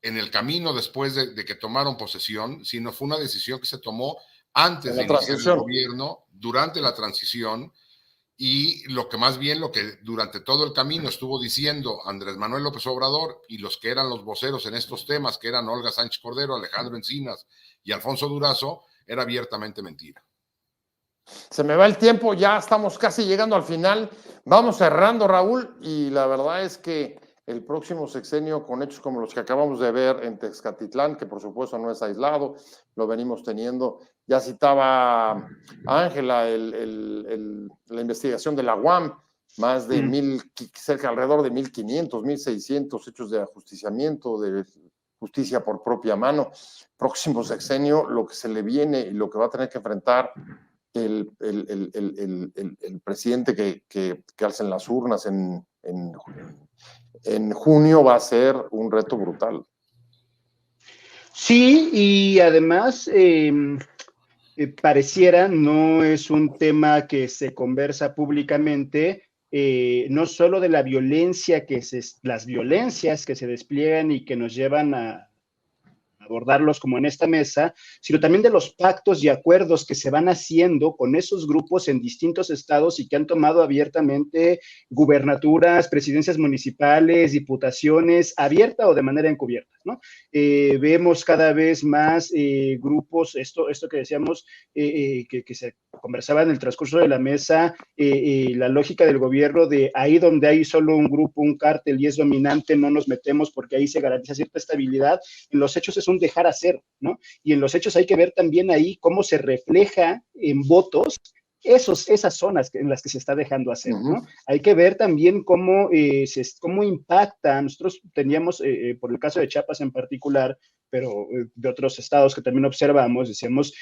en el camino después de que tomaron posesión, sino fue una decisión que se tomó antes de iniciar el gobierno, durante la transición, y lo que durante todo el camino estuvo diciendo Andrés Manuel López Obrador y los que eran los voceros en estos temas, que eran Olga Sánchez Cordero, Alejandro Encinas y Alfonso Durazo, era abiertamente mentira. Se me va el tiempo, ya estamos casi llegando al final. Vamos cerrando, Raúl, y la verdad es que el próximo sexenio, con hechos como los que acabamos de ver en Texcatitlán, que por supuesto no es aislado, lo venimos teniendo. Ya citaba Ángela la investigación de la UAM, más de alrededor de 1,500, 1,600 hechos de ajusticiamiento, de justicia por propia mano. Próximo sexenio, lo que se le viene y lo que va a tener que enfrentar el presidente que alcen las urnas en junio va a ser un reto brutal. Sí, y además pareciera, no es un tema que se conversa públicamente, no solo de la violencia, las violencias que se despliegan y que nos llevan a abordarlos como en esta mesa, sino también de los pactos y acuerdos que se van haciendo con esos grupos en distintos estados y que han tomado abiertamente gubernaturas, presidencias municipales, diputaciones, abierta o de manera encubierta, ¿no? Vemos cada vez más grupos, esto que decíamos, que se conversaba en el transcurso de la mesa, la lógica del gobierno de ahí donde hay solo un grupo, un cártel y es dominante, no nos metemos porque ahí se garantiza cierta estabilidad. En los hechos es un dejar hacer, ¿no? Y en los hechos hay que ver también ahí cómo se refleja en votos esas zonas en las que se está dejando hacer, ¿no? Hay que ver también cómo impacta. Nosotros teníamos, por el caso de Chiapas en particular, pero de otros estados que también observamos, decíamos,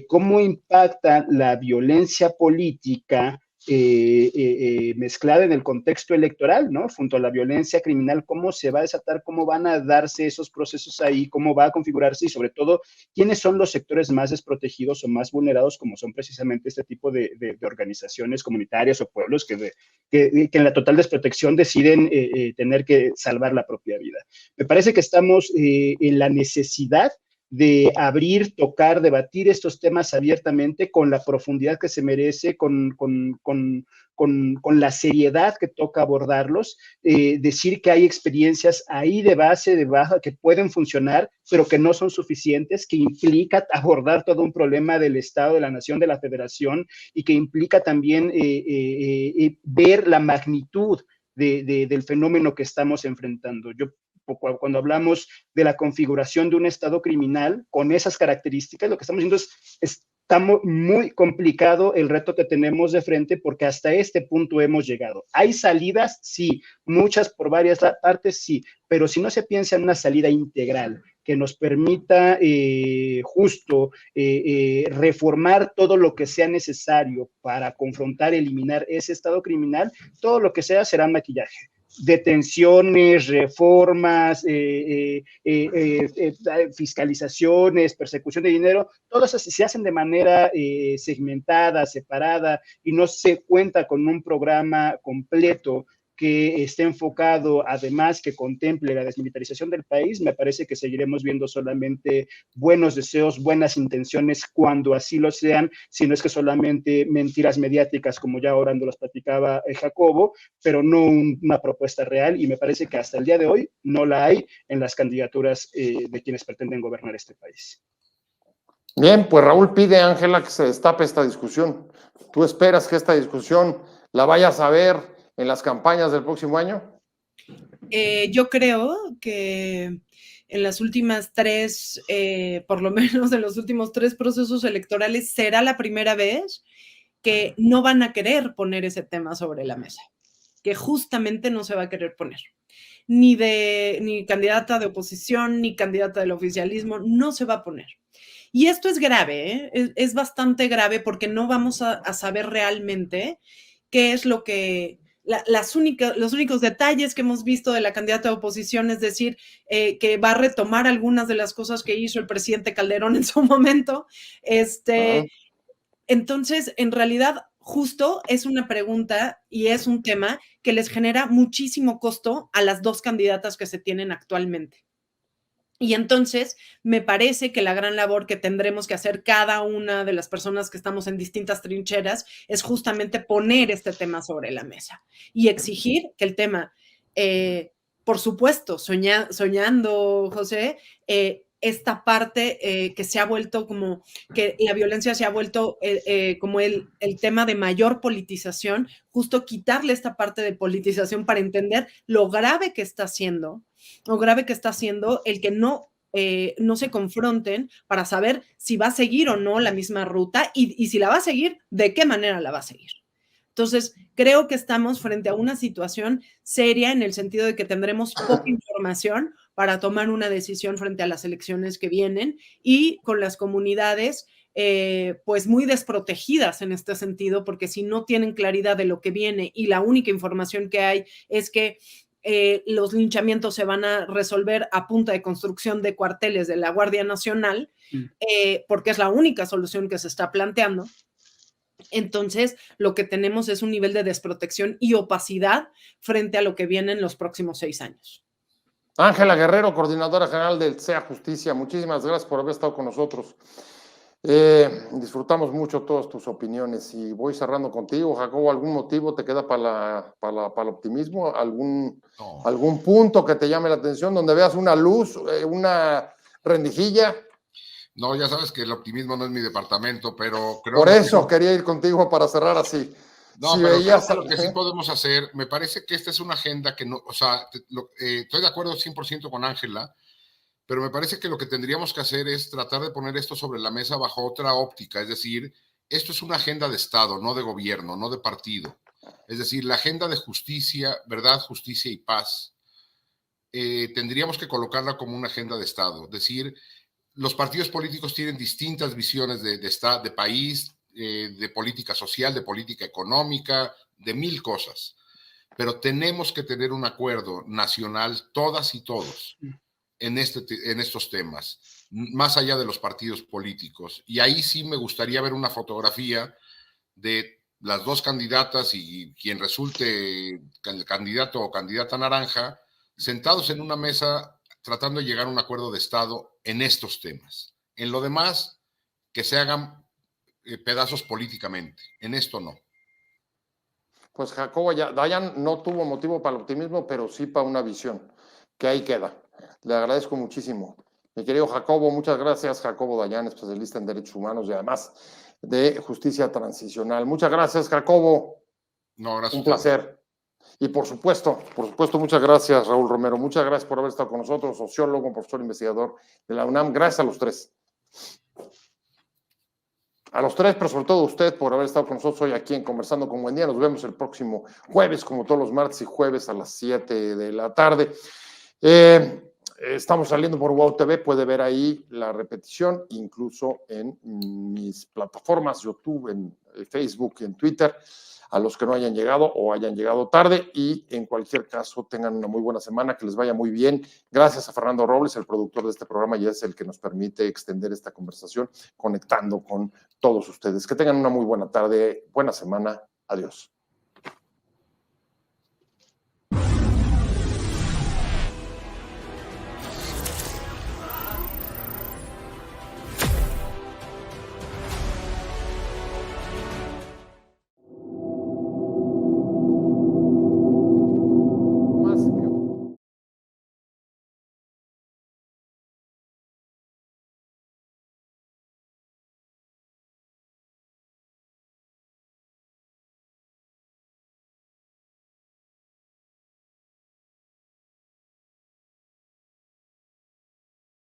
cómo impacta la violencia política mezclada en el contexto electoral, ¿no? Junto a la violencia criminal, cómo se va a desatar, cómo van a darse esos procesos ahí, cómo va a configurarse y sobre todo, quiénes son los sectores más desprotegidos o más vulnerados, como son precisamente este tipo de organizaciones comunitarias o pueblos que en la total desprotección deciden tener que salvar la propia vida. Me parece que estamos en la necesidad de abrir, tocar, debatir estos temas abiertamente con la profundidad que se merece, con la seriedad que toca abordarlos, decir que hay experiencias ahí de base, de baja, que pueden funcionar, pero que no son suficientes, que implica abordar todo un problema del Estado, de la nación, de la federación, y que implica también ver la magnitud del fenómeno que estamos enfrentando. Yo cuando hablamos de la configuración de un Estado criminal con esas características, lo que estamos diciendo está muy complicado el reto que tenemos de frente porque hasta este punto hemos llegado. ¿Hay salidas? Sí. Muchas por varias partes, sí. Pero si no se piensa en una salida integral que nos permita reformar todo lo que sea necesario para confrontar, eliminar ese Estado criminal, todo lo que sea será maquillaje. Detenciones, reformas, fiscalizaciones, persecución de dinero, todas esas se hacen de manera segmentada, separada, y no se cuenta con un programa completo que esté enfocado, además que contemple la desmilitarización del país. Me parece que seguiremos viendo solamente buenos deseos, buenas intenciones, cuando así lo sean, si no es que solamente mentiras mediáticas, como ya ahora nos las platicaba Jacobo, pero no una propuesta real, y me parece que hasta el día de hoy no la hay en las candidaturas de quienes pretenden gobernar este país. Bien, pues Raúl pide, Ángela, que se destape esta discusión. ¿Tú esperas que esta discusión la vayas a ver en las campañas del próximo año? Yo creo que en las últimas tres, por lo menos en los últimos 3 procesos electorales, será la primera vez que no van a querer poner ese tema sobre la mesa, que justamente no se va a querer poner. Ni candidata de oposición, ni candidata del oficialismo, no se va a poner. Y esto es grave, es bastante grave, porque no vamos a saber realmente qué es lo que... los únicos detalles que hemos visto de la candidata de oposición es decir, que va a retomar algunas de las cosas que hizo el presidente Calderón en su momento. Entonces, en realidad, justo es una pregunta y es un tema que les genera muchísimo costo a las 2 candidatas que se tienen actualmente. Y entonces me parece que la gran labor que tendremos que hacer cada una de las personas que estamos en distintas trincheras es justamente poner este tema sobre la mesa y exigir que el tema, por supuesto, soñando, José, esta parte que se ha vuelto como, que la violencia se ha vuelto como el tema de mayor politización, justo quitarle esta parte de politización para entender lo grave que está haciendo el que no se confronten para saber si va a seguir o no la misma ruta y si la va a seguir, de qué manera la va a seguir. Entonces, creo que estamos frente a una situación seria en el sentido de que tendremos poca información para tomar una decisión frente a las elecciones que vienen y con las comunidades pues muy desprotegidas en este sentido, porque si no tienen claridad de lo que viene y la única información que hay es que los linchamientos se van a resolver a punta de construcción de cuarteles de la Guardia Nacional, porque es la única solución que se está planteando. Entonces, lo que tenemos es un nivel de desprotección y opacidad frente a lo que viene en los próximos 6 años. Ángela Guerrero, coordinadora general del SEA Justicia, muchísimas gracias por haber estado con nosotros. Disfrutamos mucho todas tus opiniones y voy cerrando contigo. Jacobo, ¿algún motivo te queda para el optimismo? ¿Algún punto que te llame la atención, donde veas una luz, una rendijilla? No, ya sabes que el optimismo no es mi departamento, pero creo por eso quería ir contigo para cerrar así. No, si pero veías lo que sí podemos hacer, me parece que esta es una agenda que no, o sea, estoy de acuerdo 100% con Ángela, pero me parece que lo que tendríamos que hacer es tratar de poner esto sobre la mesa bajo otra óptica, es decir, esto es una agenda de Estado, no de gobierno, no de partido. Es decir, la agenda de justicia, verdad, justicia y paz, tendríamos que colocarla como una agenda de Estado. Es decir, los partidos políticos tienen distintas visiones de país, de política social, de política económica, de 1000 cosas. Pero tenemos que tener un acuerdo nacional, todas y todos, en estos temas, más allá de los partidos políticos. Y ahí sí me gustaría ver una fotografía de las 2 candidatas y quien resulte el candidato o candidata naranja, sentados en una mesa tratando de llegar a un acuerdo de Estado en estos temas. En lo demás, que se hagan pedazos políticamente. En esto no. Pues Jacobo Dayan no tuvo motivo para el optimismo, pero sí para una visión, que ahí queda. Le agradezco muchísimo. Mi querido Jacobo, muchas gracias. Jacobo Dayan, especialista en derechos humanos y además de justicia transicional. Muchas gracias, Jacobo. No, gracias. Un placer. Y por supuesto, muchas gracias, Raúl Romero. Muchas gracias por haber estado con nosotros, sociólogo, profesor investigador de la UNAM. Gracias a los tres. A los tres, pero sobre todo a usted por haber estado con nosotros hoy aquí en Conversando con Buendía. Nos vemos el próximo jueves, como todos los martes y jueves a las 7 de la tarde. Estamos saliendo por WOW TV, puede ver ahí la repetición, incluso en mis plataformas, YouTube, en Facebook, en Twitter, a los que no hayan llegado o hayan llegado tarde, y en cualquier caso tengan una muy buena semana, que les vaya muy bien. Gracias a Fernando Robles, el productor de este programa, y es el que nos permite extender esta conversación conectando con todos ustedes. Que tengan una muy buena tarde, buena semana. Adiós.